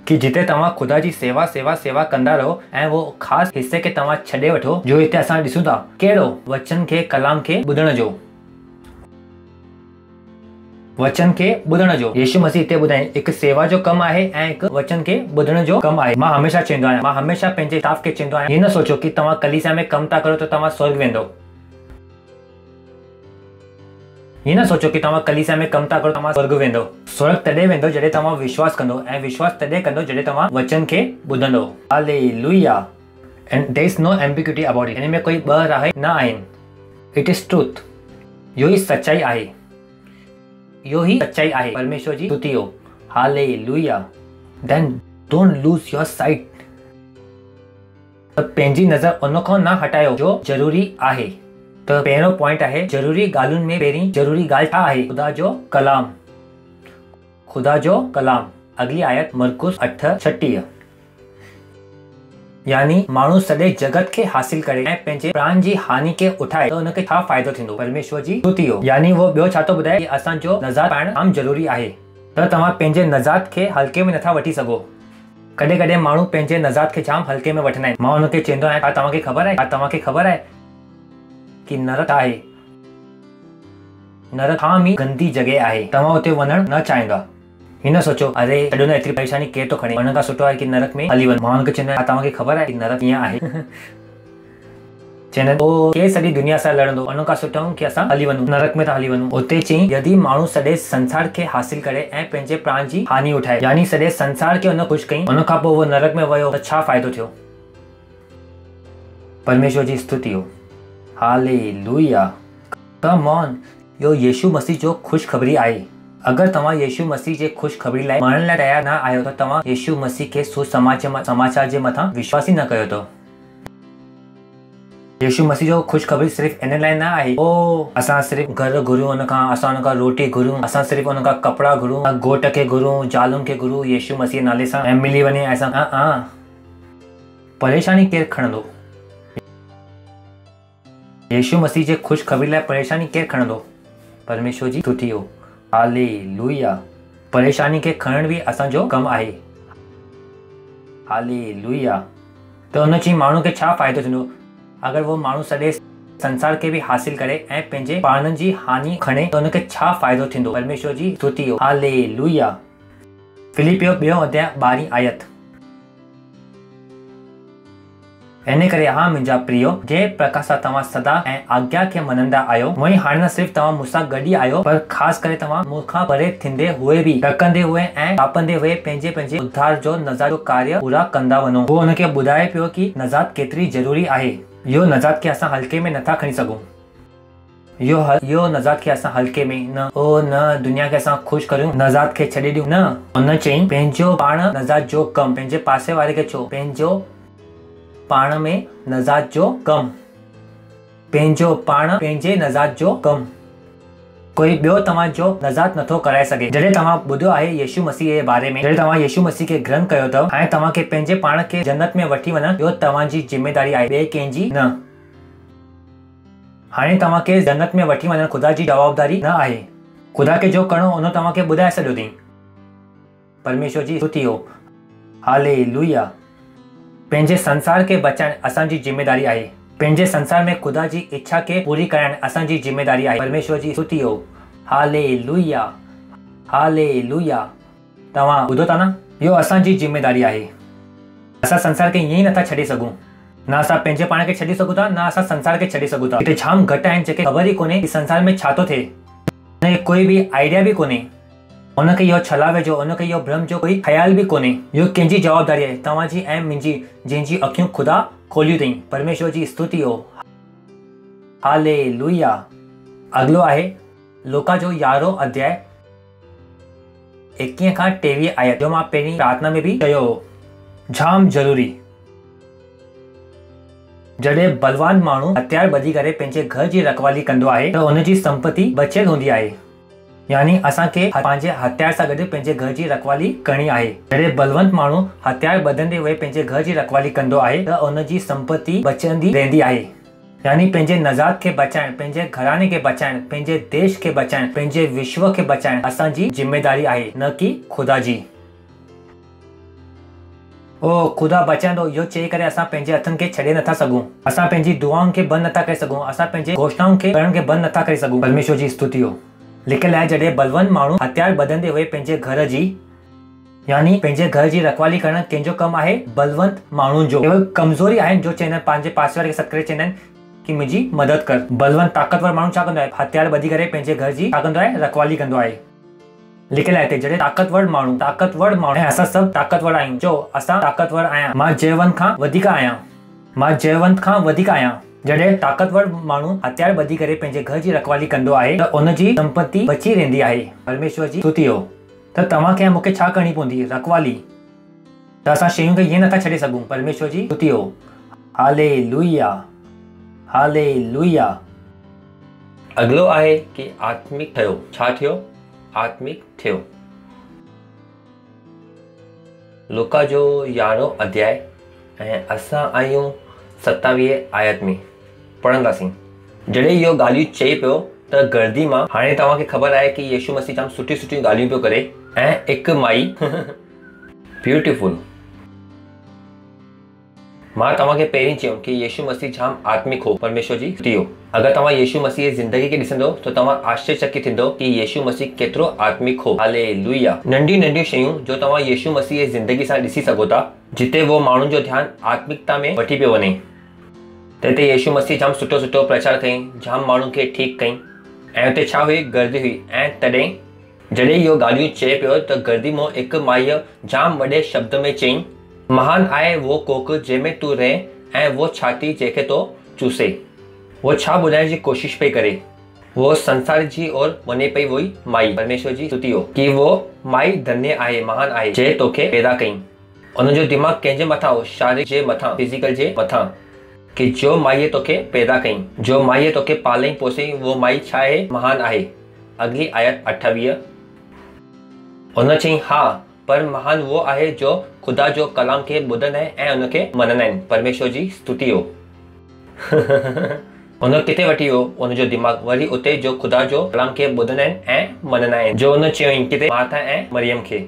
कि जिते तव्हां ख़ुदा जी सेवा कंदा रहो ऐं वो ख़ासि हिस्से खे तव्हां छॾे वठो जो हिते असां ॾिसूं था। कहिड़ो? वचन खे, कलाम खे ॿुधण जो। वचन खे ॿुधण जो। यीशु मसीह हिते ॿुधाई हिकु सेवा जो कमु आहे ऐं हिकु वचन खे ॿुधण जो कमु आहे। मां हमेशा चवंदो आहियां, मां हमेशा पंहिंजे स्टाफ खे चवंदो आहियां, हीअ न सोचो कि तव्हां कलीसिया में कमु था करो त तव्हां स्वर्ग वेंदो। हीअ न सोचो कि तव्हां कलीसिया में कमु था करो तव्हां स्वर्ग वेंदो। स्वर्ग तॾहिं वेंदो जॾहिं तव्हां विश्वास कंदो ऐं विश्वास तॾहिं कंदो जॾहिं तव्हां वचन खे ॿुधंदो। Hallelujah. And there is no ambiguity about it. हिन में कोई ॿ राह न आहिनि। It is truth. इहो ई सच्चाई आहे। इहो ई सच्चाई आहे। परमेश्वर जी स्तुति हो। Hallelujah. Then don't lose your sight. त पंहिंजी नज़र उन खां न हटायो जो ज़रूरी आहे। त पहिरियों पॉइंट आहे ज़रूरी ॻाल्हियुनि में पहिरीं ज़रूरी ॻाल्हि छा आहे? ख़ुदा जो कलाम। ख़ुदा जो कलाम। अगली आयत मरकुस 8:36। यानी माण्हू सॼे जगत खे हासिल करे ऐं पंहिंजे प्राण जी हानि खे उठाए त उनखे छा फ़ाइदो थींदो। परमेश्वर जी स्तुति हो। यानी वो ॿियो छा थो ॿुधाए कि असांजो नज़ात पाइण जाम ज़रूरी आहे। त तव्हां पंहिंजे नज़ात खे हल्के में नथा वठी सघो। कॾहिं कॾहिं माण्हू पंहिंजे नज़ात खे जाम हल्के में वठंदा आहिनि। मां हुनखे चवंदो आहियां, छा तव्हांखे ख़बर आहे कि नरक आहे? नरक जाम ई गंदी जॻह आहे, तव्हां उते वञणु न चाहींदा। हिन सोचो अरे छॾो न, एतिरी परेशानी केरु थो खणे, हुन खां सुठो आहे कि नरक में हली वञ। मां हुनखे चवंदो आहियां, तव्हांखे ख़बर आहे कि नरक कीअं आहे? चवंदा पोइ केरु सॼी दुनिया सां लड़ंदो, हुन खां सुठो कि असां हली वञूं, नरक में था हली वञूं। उते चई यदि माण्हू सॼे संसार खे हासिल करे ऐं पंहिंजे प्राण जी हानि उठाए, यानी सॼे संसार खे हुन ख़ुशि कई, हुन खां पोइ उहो नरक में वियो त छा फ़ाइदो थियो? परमेश्वर जी स्तुति हो। हालेलुया। कम ऑन, यो यीशु मसीह जो ख़ुशख़बरी आहे। अगर तव्हां यीशु मसीह जे ख़ुशख़बरी लाइ मरण लाइ तयार न आहियो त तव्हां यीशु मसीह के समाचार जे मथां विश्वास ही न कयो अथव। यीशु मसीह जो ख़ुशख़बरी सिर्फ़ इन लाइ न आहे ओ असां सिर्फ़ घर घुरूं, असां हुन खां रोटी घुरूं, असां सिर्फ़ हुन खां कपिड़ा घुरूं, घोट खे घुरूं, ज़ालुनि खे घुरूं यीशु मसीह नाले सां ऐं मिली वञे असां। परेशानी केरु खणंदो? यीशु मसीह जे ख़ुशख़बरी लाइ परेशानी केरु खणंदो? परमेश्वर जी स्तुति हो। हालेलुया। परेशानी खे खणण बि असांजो कमु आहे। हालेलुया। त हुन चई माण्हू खे छा फ़ाइदो थींदो अगर वो माण्हू सॼे संसार खे बि हासिल करे ऐं पंहिंजे प्राणनि जी हानि खणे त हुनखे छा फ़ाइदो थींदो? परमेश्वर जी स्तुति हो। हालेलुया। फिलिपियो 2 अध्याय 12 आयत। इन करे हा मुंहिंजा प्रियो, जे प्रकार सां तव्हां सदा ऐं आज्ञा खे मञंदा आहियो, वहीं हाणे न सिर्फ़ तव्हां मूंसां गॾु ई आहियो, पर ख़ासि करे तव्हां मूंखां परे थींदे हुए बि डकंदे हुए ऐं कापंदे हुए पंहिंजे उद्धार जो नज़ात जो कार्य पूरा कंदा वञो। वो हुनखे ॿुधाए पियो कि नज़ात केतिरी ज़रूरी आहे। इहो नज़ात खे असां हल्के में नथा खणी सघूं। इहो नज़ात खे असां हल्के में न दुनिया खे असां ख़ुशि करियूं, नज़ात खे छॾे ॾियूं न। हुन चई पंहिंजो पाण नज़ात जो कमु पंहिंजे पासे वारे खे चओ, पंहिंजो पाण में नज़ात जो कमु, पंहिंजो पाण पंहिंजे नज़ात जो कमु। कोई ॿियो तव्हांजो नज़ात नथो कराए सघे। जॾहिं तव्हां ॿुधो आहे यीशु मसीह जे बारे में, जॾहिं तव्हां यीशु मसीह खे ग्रहण कयो अथव, हाणे तव्हांखे पंहिंजे पाण खे जन्नत में वठी वञणु इहो तव्हांजी ज़िमेदारी आहे, ॿिए कंहिंजी न। हाणे तव्हांखे जन्नत में वठी वञणु ख़ुदा जी जवाबदारी न आहे। ख़ुदा खे जो करिणो हुन तव्हांखे ॿुधाए छॾियो अथई। परमेश्वर जी स्तुति हो। हालेलुया। पंहिंजे संसार खे बचाइण असांजी ज़िमेदारी आहे। पंहिंजे संसार में ख़ुदा जी इच्छा खे पूरी करण असांजी ज़िमेदारी आहे। परमेश्वर जी स्तुति हो। हालेलुया। हालेलुया। तव्हां ॿुधो था न, इहो असांजी ज़िमेदारी आहे। असां संसार खे ईअं ई नथा छॾे सघूं। न असां पंहिंजे पाण खे छॾे सघूं था, न असां संसार खे छॾे सघूं था। हिते जाम घटि आहिनि जेके ख़बर ई कोन्हे कि संसार में छा थो थिए, हुनखे कोई बि आइडिया बि कोन्हे, हुनखे इहो छलावे जो, हुनखे इहो भ्रम जो कोई ख़्याल बि कोन्हे। इहो कंहिंजी जवाबदारी आहे? तव्हांजी ऐं मुंहिंजी, जंहिंजी अखियूं ख़ुदा खोलियूं अथई। परमेश्वर जी स्तुति हो। हालेलुया। अॻिलो आहे लूका जो 11 अध्याय 21 खां 23 आयत, जो मां पहिरीं प्रार्थना में बि चयो हो, जाम ज़रूरी। जॾहिं बलवान माण्हू हथियार ॿधी करे पंहिंजे घर जी रखवाली कंदो आहे त हुनजी संपत्ति बचियल हूंदी आहे। यानी असांखे पंहिंजे हथियार सां गॾु पंहिंजे घर जी रखवाली करणी आहे। जॾहिं बलवंत माण्हू हथियार ॿधंदे हुए पंहिंजे घर जी रखवाली कंदो आहे त हुनजी संपत्ति बचंदी रहंदी आहे। यानी पंहिंजे नज़ात खे बचाइण, पंहिंजे घराने खे बचाइण, पंहिंजे देश खे बचाइण, पंहिंजे विश्व खे बचाइण असांजी ज़िमेदारी आहे, न कि ख़ुदा जी। ओ ख़ुदा बचाईंदो इहो चई करे असां पंहिंजे हथनि खे छॾे नथा सघूं। असां पंहिंजी दुआउनि खे बंदि नथा करे सघूं। असां पंहिंजे घोषणाउनि खे करण खे बंदि नथा करे सघूं। परमेश्वर जी स्तुति हो। लिखियलु आहे जॾहिं बलवंत माण्हू हथियार ॿधंदे हुए पंहिंजे घर जी, यानी पंहिंजे घर जी रखवाली करणु कंहिंजो कमु आहे? बलवंत माण्हुनि जो। केवल कमज़ोरी आहिनि जो चवंदा आहिनि, पंहिंजे पासे वारे खे सॾु करे चवंदा आहिनि कि मुंहिंजी मदद कर। बलवंत ताक़तवर माण्हू छा कंदो आहे? हथियार ॿधी करे पंहिंजे घर जी छा कंदो आहे? रखवाली कंदो आहे। लिखियलु आहे हिते जॾहिं ताक़तवर माण्हू ऐं असां सभु ताक़तवर आहियूं। जो असां ताक़तवर आहियां, मां जयवंत खां वधीक आहियां, मां जयवंत खां वधीक आहियां। जॾहिं ताक़तवर माण्हू हथियार ॿधी करे पंहिंजे घर जी रखवाली कंदो आहे त उनजी संपत्ति बची रहंदी आहे। परमेश्वर जी स्तुति हो। त तव्हांखे ऐं मूंखे छा करणी पवंदी? रखवाली। त असां शयूं खे ईअं नथा छॾे सघूं। परमेश्वर जी स्तुति हो। हालेलुया। हालेलुया। अॻिलो आहे कि आत्मिक ठहियो। छा थियो? आत्मिक थियो। लूका जो 11 अध्याय ऐं असां आहियूं 27 आयत में पढ़ंदासीं। जॾहिं इहो ॻाल्हियूं चई पियो त गर्दी मां, हाणे तव्हांखे ख़बर आहे कि यीशु मसीह जाम सुठी सुठियूं ॻाल्हियूं पियो करे ऐं हिकु माई ब्यूटीफुल। मां तव्हांखे पहिरीं चयो कि यीशु मसीह जाम आत्मिक हो, परमेश्वर जी स्तुति हो। अगरि तव्हां यीशु मसीह जी ज़िंदगी खे ॾिसंदो त तव्हां आश्चर्यचकित थींदो कि यीशु मसीह केतिरो आत्मिक हो। हालेलुया। नंढियूं नंढियूं शयूं जो तव्हां यीशु मसीह जी ज़िंदगी सां ॾिसी सघो था, जिते वो माण्हुनि जो ध्यानु आत्मिकता में वठी पियो वञे। त हिते यीशु मसीह जाम सुठो सुठो प्रचार कयईं, जाम माण्हुनि खे ठीकु कयईं ऐं हुते छा हुई, गर्दी हुई। ऐं तॾहिं जॾहिं इहो ॻाल्हियूं चए पियो त गर्दी मां हिकु माईअ जाम वॾे शब्द में चयईं, महान आहे वो कोक जंहिंमें तूं रहे ऐं वो छाती जंहिंखे तो चूसे। वो छा ॿुधाइण जी कोशिशि पई करे, वो संसार जी ओर वञे पई वही माई। परमेश्वर जी स्तुति हो कि वो माई धन्य आहे, महान आहे, जंहिं तोखे पैदा कयईं। उनजो दिमाग़ कंहिंजे मथां हो, शारीरिक जे मथां, फिज़िकल जे मथां, कि जो माईअ तोखे पैदा कयईं, जो माईअ तोखे पालई पोसई, वो माई छा आहे, महान आहे। अगली आयत 28। उन चयईं, हा पर महान वो आहे जो खुदा जो कलाम खे ॿुधंदा आहिनि ऐं उनखे मञंदा आहिनि। परमेश्वर जी स्तुति हो। उन किथे वठी वियो उनजो दिमाग़, वरी उते जो खुदा जो कलाम खे ॿुधंदा आहिनि ऐं मञंदा आहिनि, जो उन चयईं किथे मार्था ऐं मरियम खे।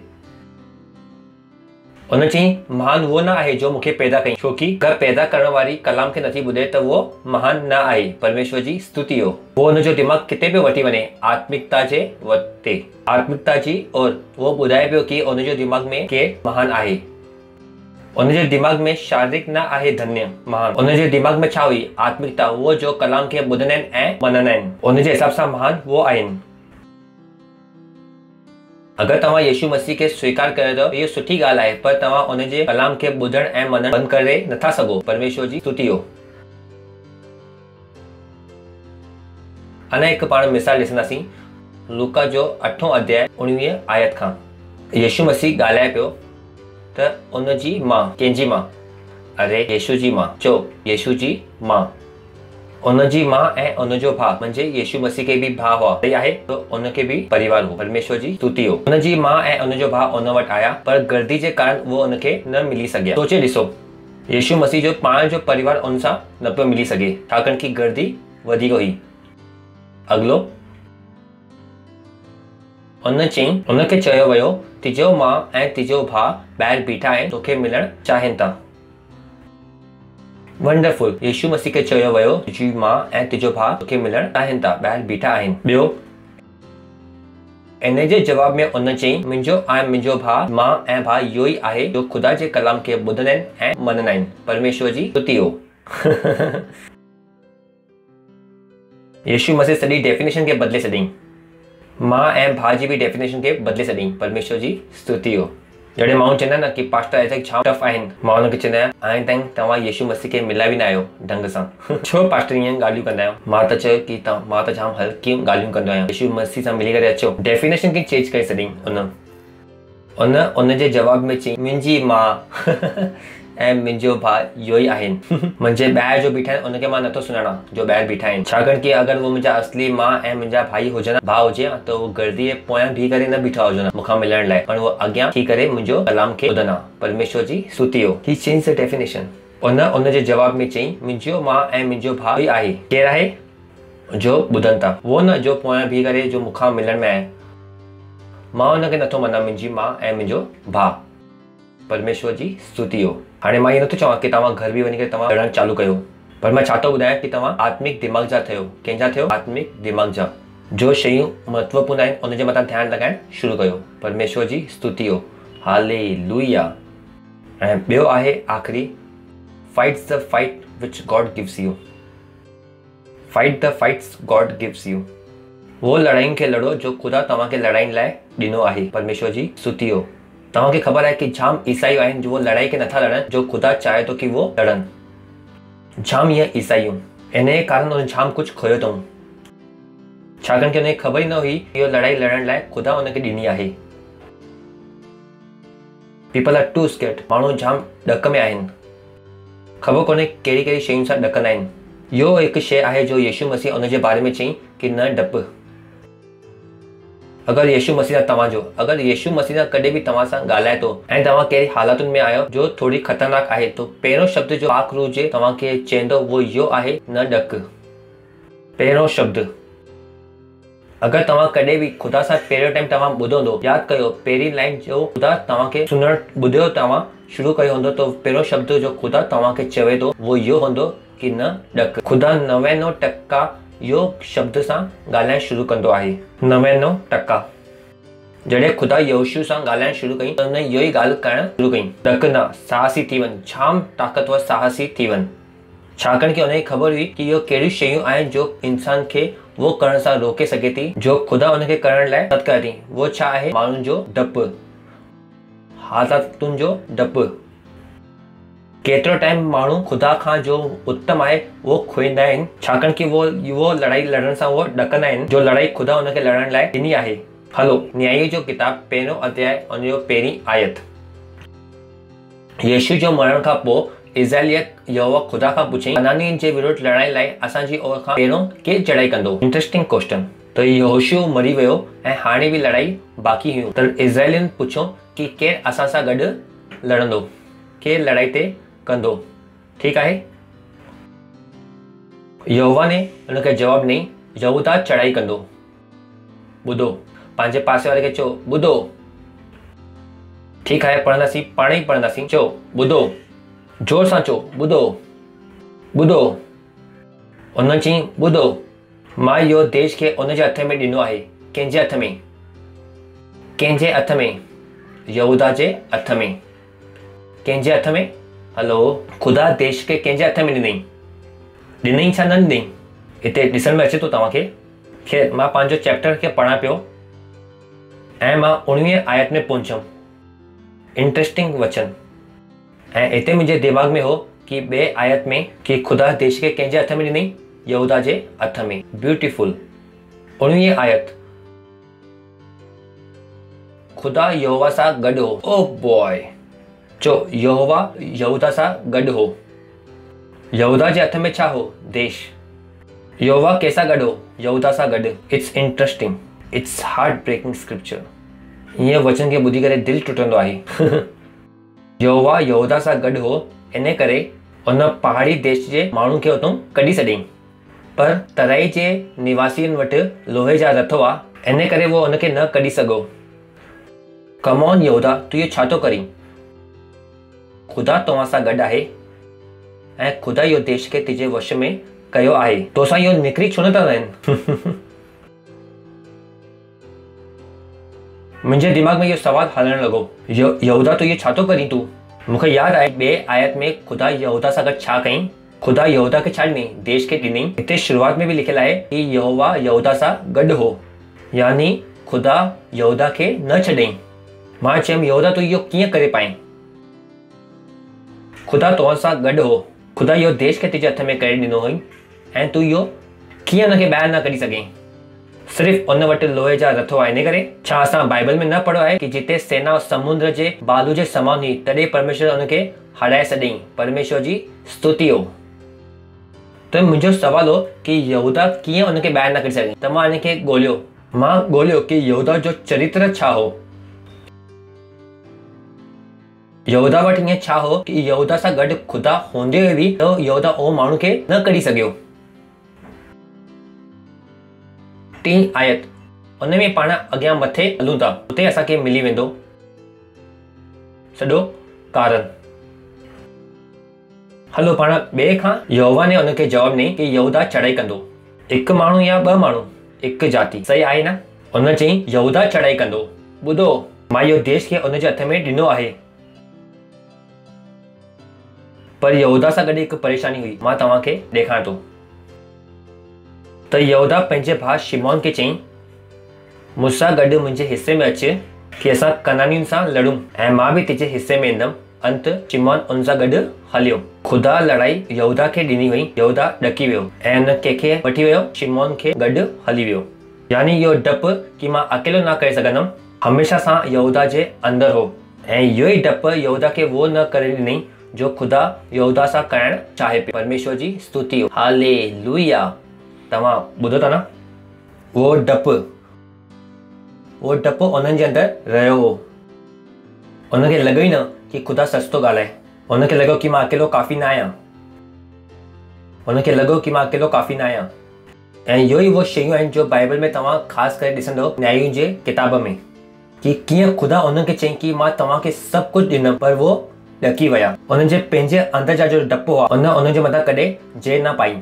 उन चयईं, महान वो न आहे जो मूंखे पैदा कयईं, छोकी अगरि पैदा करण वारी कलाम खे नथी ॿुधे त वो महान न आहे। परमेश्वर जी स्तुति हो। वो उनजो दिमाग़ किथे पियो वठी वञे, आत्मिकता जे वते, आत्मिकता जी। और वो ॿुधाए पियो कि उनजो दिमाग़ में केरु महान आहे। उनजे दिमाग़ में शारीरिक न आहे धन्य, महान। उनजे दिमाग़ में छा हुई, आत्मिकता। वो जो कलाम खे ॿुधंदा आहिनि ऐं मञंदा आहिनि, उनजे हिसाब सां महान वो आहिनि। अगरि तव्हां यीशु मसीह खे स्वीकार कयो था, इहो सुठी ॻाल्हि आहे, पर तव्हां उनजे कलाम खे ॿुधणु ऐं मञणु बंदि करे नथा सघो। परमेश्वर जी स्तुति हो। अञा हिकु पाण मिसाल ॾिसंदासीं, लूका जो 8 अध्याय 19 आयत खां। यीशु मसीह ॻाल्हाए पियो त उनजी मां, कंहिंजी मां, अरे यीशु जी मां, चओ यीशु जी मां, उनजी मां ऐं उनजो भाउ, म्हणजे यीशु मसीह के भी भाउ हुआ, सही आहे, तो उनखे भी परिवार हो। परमेश्वर जी स्तुति हो। उनजी मां ऐं उनजो भाउ उन वटि आया, पर गर्दी जे कारण वो उनखे न मिली सघिया। सोचे ॾिसो, यीशु मसीह जो पाण जो परिवार उन सां न पियो मिली सघे, छाकाणि कि गर्दी वधीक हुई। अगलो, उन चयईं, उनखे चयो वियो, तुंहिंजो मां ऐं तुंहिंजो भाउ ॿाहिरि बीठा आहिनि, तोखे मिलणु चाहिनि था। वंडरफुल। यीशु मसीह खे चयो वियो, तुंहिंजी मां ऐं तुंहिंजो भाउ तोखे मिलणु चाहिनि था, ॿाहिरि बीठा आहिनि। ॿियो, इन जे जवाब में उन चयईं, मुंहिंजो ऐं मुंहिंजो भाउ, मां ऐं भाउ इहो ई आहे जो खुदा जे कलाम खे ॿुधंदा आहिनि ऐं मञंदा आहिनि। परमेश्वर जी स्तुति हो। यीशु मसीह सॼी डेफिनेशन खे बदिले छॾियईं, मां ऐं भाउ जी बि डेफिनेशन खे बदिले छॾियईं। परमेश्वर जी स्तुति हो। जॾहिं माण्हू चवंदा आहिनि न कि पास्टर आइज़ैक जाम टफ आहिनि, मां हुनखे चवंदा आहियां, हाणे ताईं तव्हां यीशु मसीह खे मिलिया बि न आहियो ढंग सां। छो पास्टर ईअं ॻाल्हियूं कंदा आहियो? मां त चयो कि मां त जाम हल्कियूं ॻाल्हियूं कंदो आहियां, यीशु मसीह सां मिली करे अचो। डेफिनेशन खे चेंज करे छॾियईं। उनजे जवाब में चयईं, मुंहिंजी मां ऐं मुंहिंजो भाउ इहो ई आहिनि। मुंहिंजे ॿाहिरि जो बीठा आहिनि उनखे मां नथो सुञाणा जो ॿाहिरि बीठा आहिनि, छाकाणि कि अगरि वो मुंहिंजा असली मां ऐं मुंहिंजा भाई हुजनि, भाउ हुजे त उहो गर्दी जे पोयां बीह करे न बीठा हुजनि मूंखां मिलण लाइ, पर उहो अॻियां थी करे मुंहिंजो कलाम खे ॿुधंदा। परमेश्वर जी स्तुति हो। ही चेंज द डेफिनेशन। उनजे जवाब में चयईं, मुंहिंजो मां ऐं मुंहिंजो भाउ ई आहे। केरु आहे? जो ॿुधनि था, वो न जो पोयां बीह करे जो मूंखां मिलण में आहे। मां हुनखे नथो मञा, मुंहिंजी मां ऐं मुंहिंजो भाउ। परमेश्वर जी स्तुति हो। हाणे मां इहो नथो चवां कि तव्हां घर बि वञी करे तव्हां पढ़णु चालू कयो, पर मां छा थो ॿुधायां कि तव्हां आत्मिक दिमाग़ जा थियो। कंहिंजा थियो? आत्मिक दिमाग़ जा। जो शयूं महत्वपूर्ण आहिनि उनजे मथां ध्यानु लॻाइणु शुरू कयो। परमेश्वर जी स्तुति हो। हालेलुया। ऐं ॿियो आहे आख़िरी, fights the fight which God gives you. Fight the fights God gives you. वो लड़ाइयुनि खे लड़ो जो ख़ुदा तव्हांखे लड़ाइण लाइ ॾिनो आहे। परमेश्वर जी स्तुति हो। तव्हांखे ख़बर आहे कि जाम ईसाई आहिनि जो वो लड़ाई खे नथा लड़नि जो ख़ुदा चाहे थो कि वो लड़नि। जाम ईअं ईसाई इन जे कारण उन जाम कुझु खोयो अथऊं, छाकाणि कि उनखे ख़बर ई न हुई इहो लड़ाई लड़ण लाइ ख़ुदा उनखे ॾिनी आहे। People are too scared. माण्हू जाम ॾक में आहिनि, ख़बर कोन्हे कहिड़ी कहिड़ी शयुनि सां ॾकंदा आहिनि। इहो हिकु शइ आहे जो यीशु मसीह उनजे बारे में चयईं कि न डप। अगर यीशु मसीह तव्हांजो अगर यीशु मसीह कॾहिं बि तव्हां सां ॻाल्हाए थो ऐं तव्हां कहिड़ी हालातुनि में आहियो जो थोड़ी ख़तरनाक आहे, तो पहिरियों शब्द जो पाक रूह जे तव्हांखे चवंदो वो इहो आहे, न ॾक। पहिरियों शब्द, अगर तव्हां कॾहिं बि ख़ुदा सां पहिरियों टाइम तव्हां ॿुधंदो, यादि कयो पहिरीं लाइन जो ख़ुदा तव्हांखे सुञण ॿुधियो तव्हां शुरू कयो हूंदो, तो पहिरियों शब्द जो ख़ुदा तव्हांखे चवे थो वो इहो हूंदो कि न ॾक। ख़ुदा 99% इहो शब्द सां ॻाल्हाइण शुरू कंदो आहे। 99% जॾहिं ख़ुदा यहोशू सां ॻाल्हाइण शुरू कई त हुन इहो ई ॻाल्हि करणु शुरू कई, ॾक न, साहसी थी वञ, जाम ताक़तवर साहसी थी वञ। छाकाणि कि हुनखे ख़बर हुई कि इहो कहिड़ियूं शयूं आहिनि जो इंसान खे वो करण सां रोके सघे थी, जो ख़ुदा हुनखे करण लाइ सॾु करे थी। वो छा आहे? माण्हुनि जो डपु, हालातुनि जो डपु। केतिरो टाइम माण्हू ख़ुदा खां जो उत्तम आहे वो खोईंदा आहिनि, छाकाणि कि वो लड़ाई लड़ण सां वो ॾकंदा आहिनि, जो लड़ाई ख़ुदा हुनखे लड़ण लाइ ॾिनी आहे। हलो, न्याय जो किताब पहिरियों अध्याय उनजो पहिरीं आयत। यीशु जो मरण खां पोइ इज़राइल यहोवा ख़ुदा खां पुछियईं, कनानियुनि जे विरुद्ध लड़ाई लाइ असांजी ओर खां पहिरियों केरु चढ़ाई कंदो? Interesting question. त यहोशू मरी वियो ऐं हाणे बि लड़ाई बाक़ी हुयूं, त इज़राइलियुनि पुछो कि केरु असां सां गॾु लड़ंदो, केरु लड़ाई ते कंदो? ठीकु आहे, यहोवा ने हुनखे जवाबु ॾिनई, यहूदा चढ़ाई कंदो। ॿुधो, पंहिंजे पासे वारे खे चओ ॿुधो। ठीकु आहे, पढ़ंदासीं, पाण ई पढ़ंदासीं। चओ ॿुधो, जोर सां चओ ॿुधो, ॿुधो। उन चई ॿुधो, मां इहो देश खे उनजे हथ में ॾिनो आहे। कंहिंजे हथ में? कंहिंजे हथ में? यहूदा जे हथ में। कंहिंजे हथ में? हलो, ख़ुदा देश खे कंहिंजे हथ में ॾिनई? ॾिनई छा न ॾिनई? हिते ॾिसण में अचे थो तव्हांखे। खैर, मां पंहिंजो चैप्टर खे पढ़ां पियो ऐं मां 19 आयत में पहुचमि। इंट्रेस्टिंग वचन। ऐं हिते मुंहिंजे दिमाग़ में हो कि ॿिए आयत में कि ख़ुदा देश खे कंहिंजे हथ में ॾिनई? यहूदा जे हथ में। ब्यूटीफुल। 19 आयत, ख़ुदा यहोवा सां गॾु हो। ओ बॉय, चो यहोवा यहूदा सां गॾु हो। यहूदा जे हथ में छा हो? देश। यहोवा कंहिंसां गॾु हो? यहूदा सां गॾु। It's interesting, it's heart breaking scripture. हीअं वचन खे ॿुधी करे दिलि टुटंदो आहे। यहोवा यहूदा सां गॾु हो, इन करे उन पहाड़ी देश जे माण्हुनि खे उतां कढी छॾियईं। पर तराई जे निवासियुनि वटि लोहे जा रथ हुआ, इन करे वो उनखे न कढी सघो। कम ऑन यहूदा, तूं इहो छा थो करीं? ख़ुदा तव्हां सां गॾु आहे ऐं ख़ुदा इहो देश खे तुंहिंजे वश में कयो आहे। तोसां इहो निकिरी छो नथा वञनि? मुंहिंजे दिमाग़ में इहो सवाल हलणु लॻो, यहूदा तूं इहो छा थो करीं तूं? मूंखे यादि आहे ॿिए आयत में ख़ुदा यहूदा सां गॾु छा कयईं? ख़ुदा यहूदा खे छा ॾिनई? देश खे ॾिनई। हिते शुरूआत में बि लिखियलु आहे कि यहोवा यहूदा सां गॾु हो, यानी ख़ुदा यहूदा खे न छॾईं। मां चयुमि, यहूदा तूं इहो कीअं करे पाएं? ख़ुदा तव्हां सां गॾु हो, ख़ुदा इहो देश खे तुंहिंजे हथ में करे ॾिनो हुई ऐं तूं इहो कीअं हुनखे ॿाहिरि न कढी सघीं? सिर्फ़ु उन वटि लोहे जा रथ हुआ इन करे? छा असां बाइबल में न पढ़ियो आहे कि जिते सेना समुंद्र जे बालू जे समान हुई तॾहिं परमेश्वर हुनखे हराए छॾियईं? परमेश्वर जी स्तुति हो। त मुंहिंजो सवाल हो कि यहूदा कीअं हुनखे ॿाहिरि न कढी सघे? त मां हिनखे ॻोल्हियो, मां ॻोल्हियो कि यहूदा जो चरित्र छा हो। यहूदा वटि ईअं छा हो कि यहूदा सां गॾु ख़ुदा हूंदे हुए बि त यहूदा उहो माण्हू खे न कढी सघियो। 3 आयत, उन में पाण अॻियां मथे हलूं था, उते असांखे मिली वेंदो सॼो कारण। हलो, पाण ॿिए खां। यहोवा ने हुनखे जवाबु ॾिनई कि यहूदा चढ़ाई कंदो। हिकु माण्हू या ॿ माण्हू? हिकु जाति। सही आहे न? हुन चई यहूदा चढ़ाई कंदो। ॿुधो, मां इहो देश खे हुनजे हथ में ॾिनो आहे। पर यहूदा सां गॾु हिकु परेशानी हुई, मां तव्हांखे ॾेखारियां थो। त यहूदा पंहिंजे भाउ शिमोन खे चयईं, मूंसां गॾु मुंहिंजे हिसे में अचु कि असां कनानियुनि सां लड़ूं ऐं मां बि तुंहिंजे हिसे में ईंदमि। अंत शिमोन उन सां गॾु हलियो। ख़ुदा लड़ाई यहूदा खे ॾिनी हुई, यहूदा ॾकी वियो ऐं हुन कंहिंखे वठी वियो, शिमोन खे गॾु हली वियो। यानी इहो डपु कि मां अकेलो न करे सघंदमि हमेशा सां यहूदा जे अंदरि हो, ऐं इहो ई डपु यहूदा खे वो न करे ॾिनई जो ख़ुदा यहूदा सां करणु चाहे पियो। परमेश्वर जी स्तुति हो। हालेलुया। तव्हां ॿुधो था न? वो डपु उहो डपु उन्हनि जे अंदरि रहियो हो। उनखे लॻो ई न कि ख़ुदा सच थो ॻाल्हाए। उनखे लॻो कि मां अकेलो काफ़ी न आहियां। उनखे लॻो कि मां अकेलो काफ़ी न आहियां। ऐं इहो ई उहो शयूं आहिनि जो बाइबल में तव्हां ख़ासि करे ॾिसंदव न्यायियुनि जे किताब में, कि कीअं ख़ुदा उन्हनि खे चयईं कि मां तव्हांखे सभु कुझु ॾिनमि, पर वो ॾकी विया। उन्हनि जे पंहिंजे अंदर जा जो डपु हुआ उन्हनि जे मथां कॾहिं जय न पाई।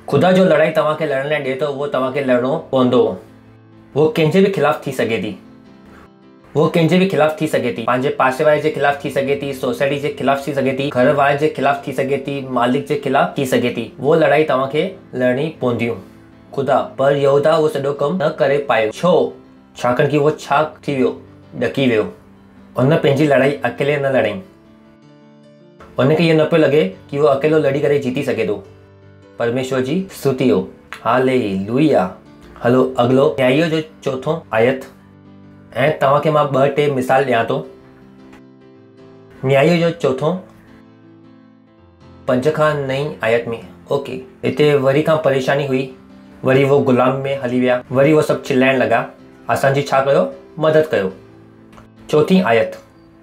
ख़ुदा जो लड़ाई तव्हांखे लड़ण लाइ ॾिए थो, उहो तव्हांखे लड़णो पवंदो। वो कंहिंजे बि ख़िलाफ़ थी सघे थी। वो कंहिंजे बि ख़िलाफ़ थी सघे थी। पंहिंजे पासे वारे जे ख़िलाफ़ थी सघे थी, सोसाइटी जे ख़िलाफ़ थी सघे थी, घर वारे जे ख़िलाफ़ थी सघे थी, मालिक जे ख़िलाफ़ थी सघे थी। वो लड़ाई तव्हांखे लड़णी पवंदियूं। ख़ुदा पर यहूदा उहो सॼो कमु न करे पायो। छो? छाकाणि कि वो छा थी वियो? ॾकी वियो। उन पंहिंजी लड़ाई अकेले न लड़ई। उनखे इहो न पियो लॻे कि वो अकेलो लड़ी करे जीती सघे थो। परमेश्वर जी स्तुति हो। हालेलुया। हलो अगलो न्यायियों जो चौथों आयत। ऐं तव्हांखे मां 2-3 मिसाल ॾियां थो। न्यायियों जो चौथों 5 खां 9 आयत में। ओके, हिते वरी खां परेशानी हुई। वरी वो गुलाम में हली विया। वरी वो सभु चिल्लाइण लॻा, असांजी छा कयो? मदद कयो। चौथी आयत।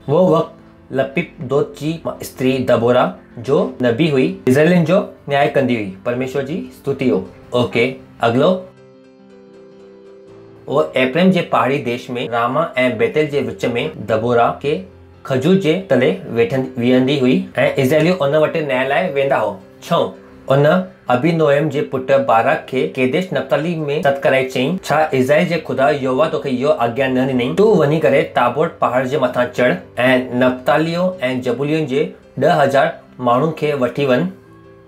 वो वक़्तु लपीदोत जी स्त्री दबोरा जो नबी हुई, इज़राइलिन जो न्याय कंदी हुई। परमेश्वर जी स्तुति हो। ओके, अगलो वो एफ्रेम जे पहाड़ी देश में रामा ऐं बेतेल जे विच में दबोरा के खजूर जे तले वेहंदी हुई ऐं इज़राइलियूं उन वटि न्याय लाइ वेंदा हो। छो? उन अबीनोएम जे पुटु बाराक खे केदेश नप्ताली में सॾु कराए चयईं, छा इज़राइल जे ख़ुदा यहोवा तोखे इहो आज्ञा न ॾिनई, तूं वञी करे ताबोर पहाड़ जे मथां चढ़ ऐं नप्तालियो ऐं जबूलियुनि जे 10,000 माण्हुनि खे वठी वञ।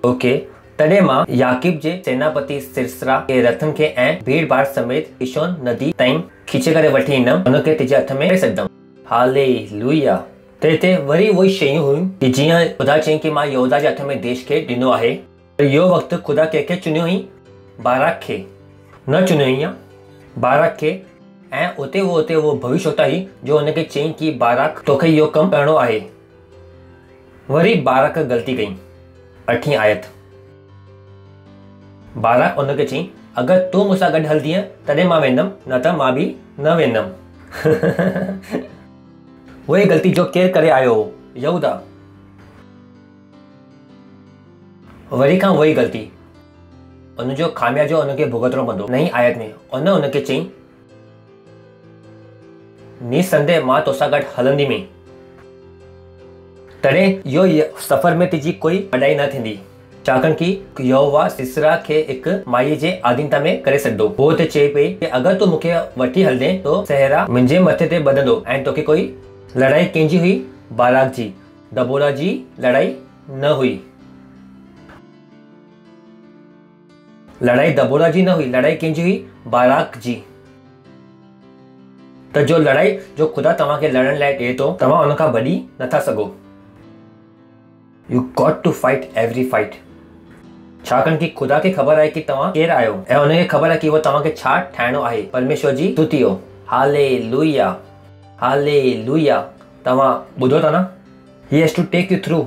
ओके, तॾहिं मां याकीब जे सेनापति सिरसरा के रथनि खे ऐं भीड़ भाड़ समेत किशोन नदी ताईं खीचे करे वठी ईंदमि, हुनखे तुंहिंजे हथ में करे सघंदमि। हालेलुया। त हिते वरी उहे शयूं हुयूं कि जीअं ख़ुदा चयईं कि मां यहूदा जे हथ में देश खे ॾिनो आहे। इहो वक़्तु ख़ुदा कंहिंखे चुनियो हुई? बाराक खे न चुनियो हुई, बाराक खे। ऐं उते वो भविष्यवक्ता हुई जो हुनखे चयईं कि बाराक तोखे इहो कमु करिणो आहे। वरी बाराक ग़लती कई। 8वीं आयत। बाराक उनखे चयईं, अगरि तूं मूंसां गॾु हलंदीअ तॾहिं मां वेंदमि, न त मां बि न वेंदमि। उहे ग़लती जो केरु करे आयो हो? यहूदा। वरी खां वही ग़लती, उनजो खामियाजो उनखे भुगतणो पवंदो। 9वीं आयत में उनखे चयईं, निसंदेह मां तोसां गॾु हलंदीमांइ, तॾहिं इहो सफ़र में तुंहिंजी कोई वॾाई न थींदी। छाकाणि कि यहोवा सिसरा खे हिकु माईअ जे अधीनता में करे सघंदो। उहो त चए पई कि अगरि तूं मूंखे वठी हलंदे तो सहरा मुंहिंजे मथे ते ॿधंदो ऐं तोखे कोई लड़ाई कंहिंजी हुई? बाराक जी। दबोरा जी लड़ाई न हुई। लड़ाई दबोरा जी न हुई, लड़ाई कंहिंजी हुई? बाराक जी। त जो लड़ाई जो ख़ुदा तव्हांखे लड़ण लाइ ॾिए थो, तव्हां उन खां भॼी नथा सघो। You got to fight every fight. छाकाणि कि ख़ुदा खे ख़बर आहे कि तव्हां केरु आहियो ऐं उनखे ख़बर आहे कि उहो तव्हांखे छा ठाहिणो आहे। परमेश्वर जी स्तुति हो। हालेलुया। हालेलुया। तव्हां ॿुधो था न? He has to take you through.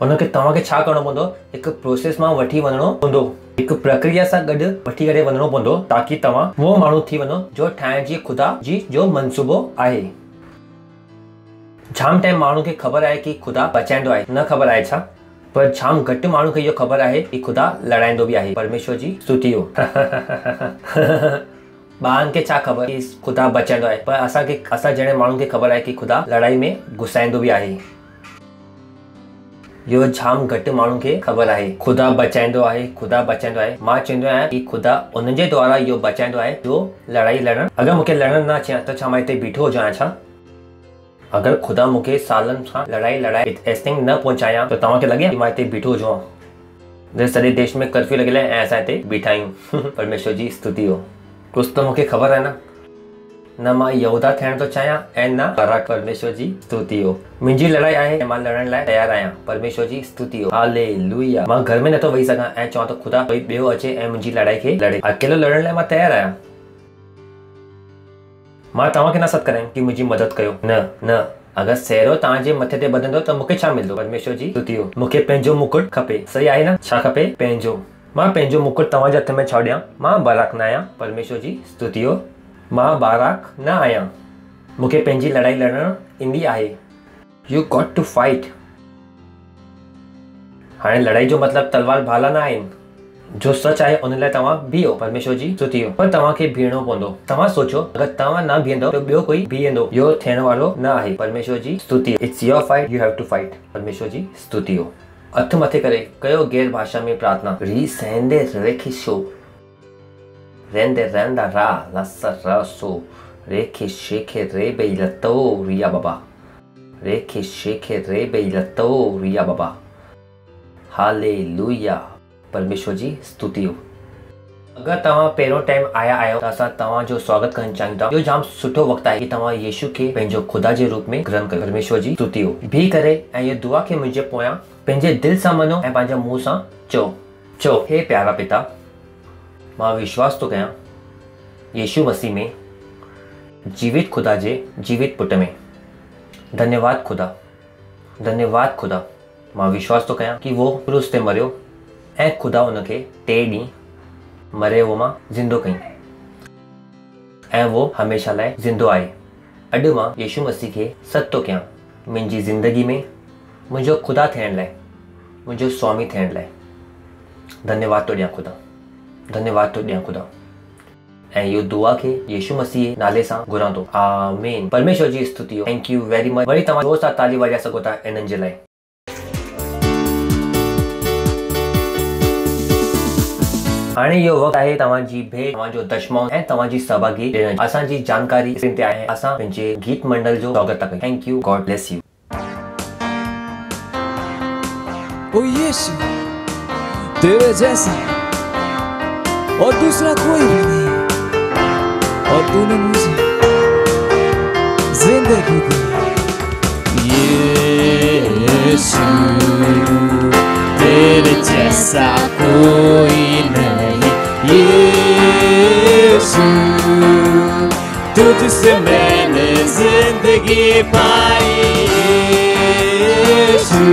उनखे तव्हांखे छा करिणो पवंदो? हिकु प्रोसेस मां वठी वञिणो पवंदो, हिकु प्रक्रिया सां गॾु वठी करे वञिणो पवंदो, ताकि तव्हां उहो माण्हू थी वञो जो ठाहिण जी ख़ुदा जी जो मनसूबो आहे। जाम टाइम माण्हू खे ख़बर आहे कि ख़ुदा बचाईंदो आहे, न ख़बर आहे छा? पर जाम घटि माण्हू खे इहो ख़बर आहे कि ख़ुदा लड़ाईंदो बि आहे। परमेश्वर जी स्तुति हो। ॿारनि खे छा ख़बर कि ख़ुदा बचाईंदो आहे, पर असां जहिड़े माण्हुनि खे ख़बर आहे कि ख़ुदा लड़ाई में घुसाईंदो बि आहे। इहो जाम घटि माण्हुनि खे ख़बर आहे। ख़ुदा बचाईंदो आहे, ख़ुदा बचाईंदो आहे। मां चवंदो आहियां कि ख़ुदा उन जे द्वारा इहो बचाईंदो आहे जो लड़ाई लड़ण। अगरि मूंखे लड़ण न अचे त छा मां हिते बीठो हुजां छा? अगरि ख़ुदा मूंखे सालनि खां लड़ाई एसिंग न पहुचायां त तव्हांखे लॻे कि मां हिते बीठो हुजां? सॼे देश में कर्फ्यू लॻियल आहे ऐं असां हिते बीठा आहियूं। परमेश्वर जी स्तुति हो। कुझु त मूंखे ख़बर आहे न मां यहूदा थियण थो चाहियां ऐं न बाराक। परमेश्वर जी स्तुति हो। मुंहिंजी लड़ाई आहे ऐं मां लड़ण लाइ तयारु आहियां। परमेश्वर जी स्तुति हो। हालेलुया। मां घर में नथो वेही सघां ऐं चवां थो ख़ुदा कोई ॿियो अचे ऐं मुंहिंजी लड़ाई खे लड़े। अकेलो लड़ण लाइ मां तयारु आहियां। मां तव्हांखे न सॾु करायां कि मुंहिंजी मदद कयो। न अगरि सहरो तव्हांजे मथे ते ॿधंदो त मूंखे छा मिलंदो? परमेश्वर जी स्तुति हो। मूंखे पंहिंजो मुकुट खपे। सही आहे न? छा खपे? पंहिंजो मां पंहिंजो मुकुट तव्हांजे हथ में छॾ ॾियां। मां बाराक न आहियां। परमेश्वर जी स्तुति हो। मां बाराक न आहियां। मूंखे पंहिंजी लड़ाई लड़णु ईंदी आहे। You got to fight. हाणे लड़ाई जो मतिलबु तलवार भाला न आहिनि। जो सच आहे उन लाइ तव्हां बीहो। परमेश्वर जी स्तुति हो। पर तव्हांखे बीहणो पवंदो। तव्हां सोचो अगरि तव्हां न बीहंदो त ॿियो कोई बीहंदो। इहो थियण वारो न आहे। परमेश्वर जी स्तुति। It's your fight, you have to fight. परमेश्वर जी स्तुति हो। हथ मथे करे कयो गैर भाषा में प्रार्थना। री सहंदे रेखी शो रहंदे रहंदा रा लस रसो रेखे शेखे रे बई लतो रिया बाबा रेखे शेखे रे बई लतो रिया बाबा। हालेलुया। परमेश्वर जी स्तुति हो। अगर तव्हां पहिरों टाइम आया आहियो त असां तव्हांजो स्वागत करणु चाहियूं था। इहो जाम सुठो वक़्तु आहे कि तव्हां यीशु खे पंहिंजो ख़ुदा जे रूप में ग्रहण कयो। परमेश्वर जी स्तुति हो। बीह करे ऐं इहो दुआ खे मुंहिंजे पोयां पंहिंजे दिलि सां मञो ऐं पंहिंजे मुंहं सां चओ हे प्यारा पिता, मां विश्वास थो कयां यीशु मसीह में जीवित ख़ुदा जे जीवित पुट में। धन्यवाद ख़ुदा, धन्यवाद ख़ुदा। मां विश्वास थो कयां कि वो क्रूस ते मरियो ऐं ख़ुदा उनखे 3 ॾींहं मरे वो मां ज़िंदो कई ऐं वो हमेशा लाइ ज़िंदो आहे। अॼु मां यीशु मसीह खे सॾु थो कयां मुंहिंजी ज़िंदगी में मुंहिंजो ख़ुदा थियण लाइ, मुंहिंजो स्वामी थियण लाइ। धन्यवाद थो ॾियां ख़ुदा, धन्यवाद थो ॾियां ख़ुदा। ऐं इहो दुआ खे यीशु मसीह नाले सां घुरां थो। आमीन। परमेश्वर जी स्तुति हो। Thank you very much. Worry तव्हां जोर सां ताली वॼाए सघो था इन्हनि जे लाइ। हाणे इहो वक़्तु आहे तव्हांजी भेट, तव्हांजो दशमांश ऐं तव्हांजी सहभागी ॾियण जी। असांजी जानकारी ते आहे। असां पंहिंजे गीत मंडल जो स्वागत था कयूं। Thank you. God bless you. ओ यीशु, तेरे जैसा और दूसरा कोई भी नहीं, और तूने मुझे जिंदगी दी। यीशु, तेरे जैसा कोई नहीं। यीशु, तुझसे मैंने जिंदगी पाई। यीशु,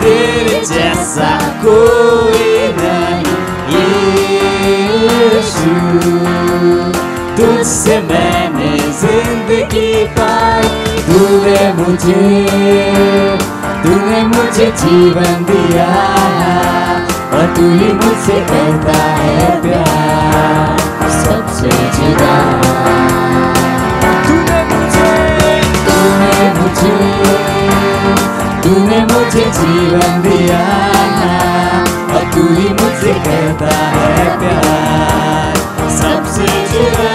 तेरे जैसा कोई नहीं। यीशु, तुझसे मैंने जिंदगी पाई। तूने मुझे जीवन दिया और तू ही मुझसे करता है प्यार सबसे जुदा। तूने मुझे जीवन दिया और तू ही मुझसे करता है प्यार सबसे जुदा।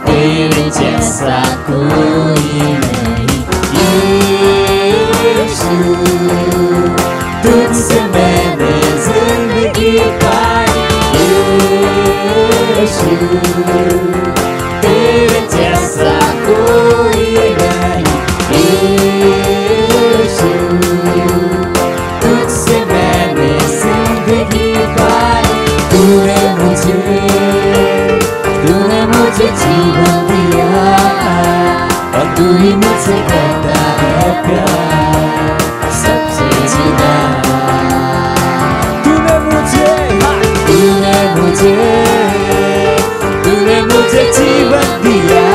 तेरे जैसा कोई नहीं। यीशु, तुझसे मैंने जिंदगी पाई। तूने मुझे जीवन दिया और तू ही मुझसे करता है प्यार सबसे जुदा। तूने मुझे जीवन दिया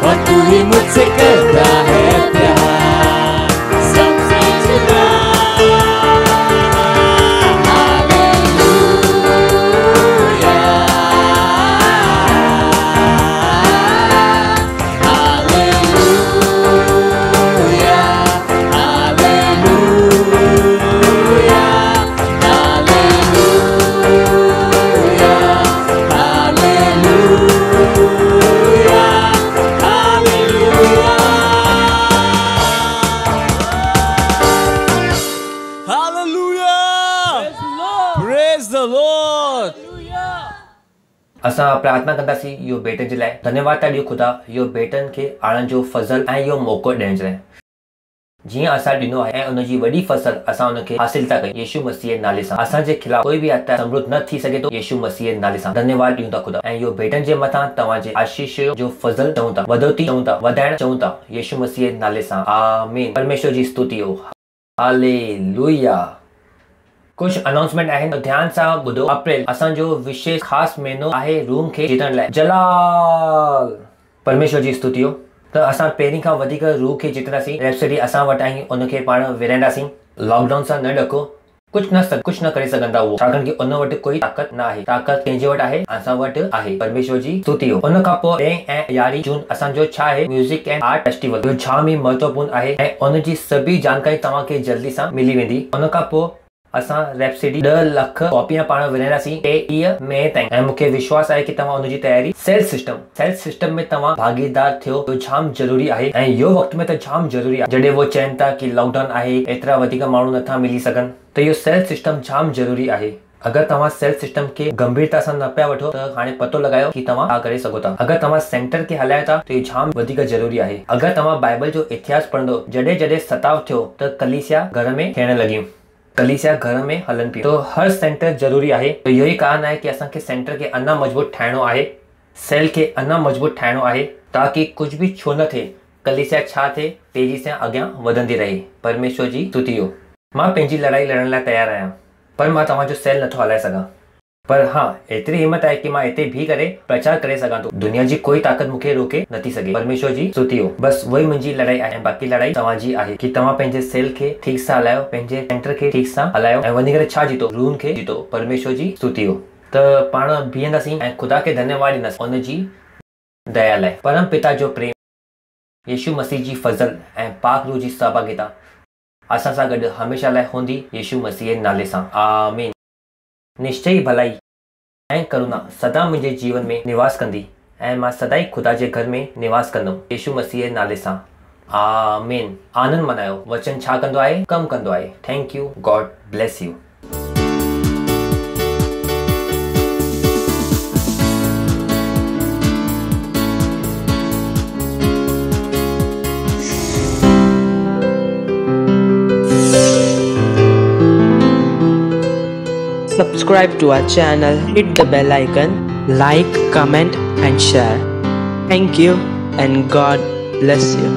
और तू ही मुझसे करता है प्यार सबसे जुदा। Hallelujah, hallelujah, hallelujah, Praise the Lord. असां प्रार्थना कंदासीं इहो बेटनि जे लाइ। धन्यवाद था ॾियो ख़ुदा इहो बेटनि खे आणण जो फज़ल ऐं इहो मौक़ो ॾियण जे लाइ। जीअं असां ॾिनो आहे ऐं उनजी वॾी फसल असां उनखे हासिल था कयूं यीशु मसीह जे नाले सां। असांजे खिलाफ़ कोई बि अटैक समृद्ध न थी सघे थो यीशु मसीह जे नाले सां। धन्यवाद ॾियूं था ख़ुदा ऐं इहो बेटनि जे मथां तव्हांजे आशीष जो फज़ल चऊं था, वधोती चऊं था, वधाइण चऊं था यीशु मसीह जे नाले सां। आमीन। परमेश्वर जी स्तुति हो। हालेलुया। कुछ अनाउंसमेंट आहिनि, ध्यान सां ॿुधो। अप्रैल असांजो विशेष ख़ासि महीनो आहे रूम खे जीतण लाइ। जलाल। परमेश्वर जी स्तुति हो। त असां पहिरीं खां वधीक रूह खे जितंदासीं। रेप्सडी असां वटि आहीं, उनखे पाण विराईंदासीं। लॉकडाउन सां न ॾको। कुछ न करे सघंदा उहो, छाकाणि कि उन वटि कोई ताक़त न आहे। ताक़त कंहिंजे वटि आहे? असां वटि आहे। परमेश्वर जी स्तुति हो। उन खां पोइ 2 ऐं 11 जून असांजो छा आहे? Music and art festival. इहो जाम ई महत्वपूर्ण आहे ऐं उनजी सभी जानकारी तव्हांखे जल्दी सां मिली वेंदी। उन खां पोइ असां रेप्सडी 10 लख कॉपियां पाण विराईंदासीं 23 मई ताईं ऐं मूंखे विश्वास आहे कि तव्हां उनजी तयारी सेल्फ सिस्टम में तव्हां भागीदार थियो तो जाम ज़रूरी आहे ऐं इहो वक़्त में त जाम ज़रूरी आहे जॾहिं वो चवनि था कि लॉकडाउन आहे, एतिरा वधीक माण्हू नथा मिली सघनि, त इहो सेल्फ सिस्टम जाम ज़रूरी आहे। अगरि तव्हां सेल्फ सिस्टम खे गंभीरता सां न पिया वठो त हाणे पतो लॻायो कि तव्हां छा करे सघो था। अगरि तव्हां सेंटर खे हलायो था त इहो जाम वधीक ज़रूरी आहे। अगरि तव्हां बाइबल जो इतिहास पढ़ंदो, जॾहिं सताव थियो त कलीसिया घर में थियण लॻियूं, कलीसिया घर में हलन पियूं। तो हर सेंटर ज़रूरी आहे। तो इहो ई कारण आहे कि असांखे सेंटर खे अञा मज़बूत ठाहिणो आहे, सेल खे अञा मज़बूत ठाहिणो आहे ताकि कुछ भी छो न थिए, कलीसिया छा थिए, तेज़ी सां अॻियां वधंदी रहे। परमेश्वर जी स्तुति हो। मां पंहिंजी लड़ाई लड़ण लाइ तयार आहियां, पर मां तव्हांजो सेल नथो हलाए सघां। पर हाँ, एतिरी हिम्मत आहे कि मां हिते बीह करे प्रचार करे सघां थो। दुनिया जी कोई ताक़त मूंखे रोके नथी सघे। परमेश्वर जी स्तुति हो। बसि वही मुंहिंजी लड़ाई आहे। बाक़ी लड़ाई तव्हांजी आहे कि तव्हां पंहिंजे सेल खे ठीक सां हलायो, पंहिंजे सेंटर खे ठीक सां हलायो ऐं वञी करे छा जीतो? रूम खे जीतो। परमेश्वर जी स्तुति हो। त पाण बीहंदासीं ऐं ख़ुदा खे धन्यवाद ॾींदासीं उनजी दया लाइ। परम पिता जो प्रेम, यीशु मसीह जी फज़ल ऐं पाक रूह जी सहभागिता असां सां गॾु हमेशह लाइ हूंदी यीशु मसीह जे नाले सां। आमीन। निश्चय भलाई ऐं करुणा सदा मुंहिंजे जीवन में निवास कंदी ऐं मां सदाई ख़ुदा जे घर में निवास कंदुमि यीशु मसीह जे नाले सां। आमीन। आनंद मनायो। वचन छा कंदो आहे? कमु कंदो आहे। Thank you. God bless you. Subscribe to our channel, hit the bell icon, like, comment and share. Thank you and God bless you.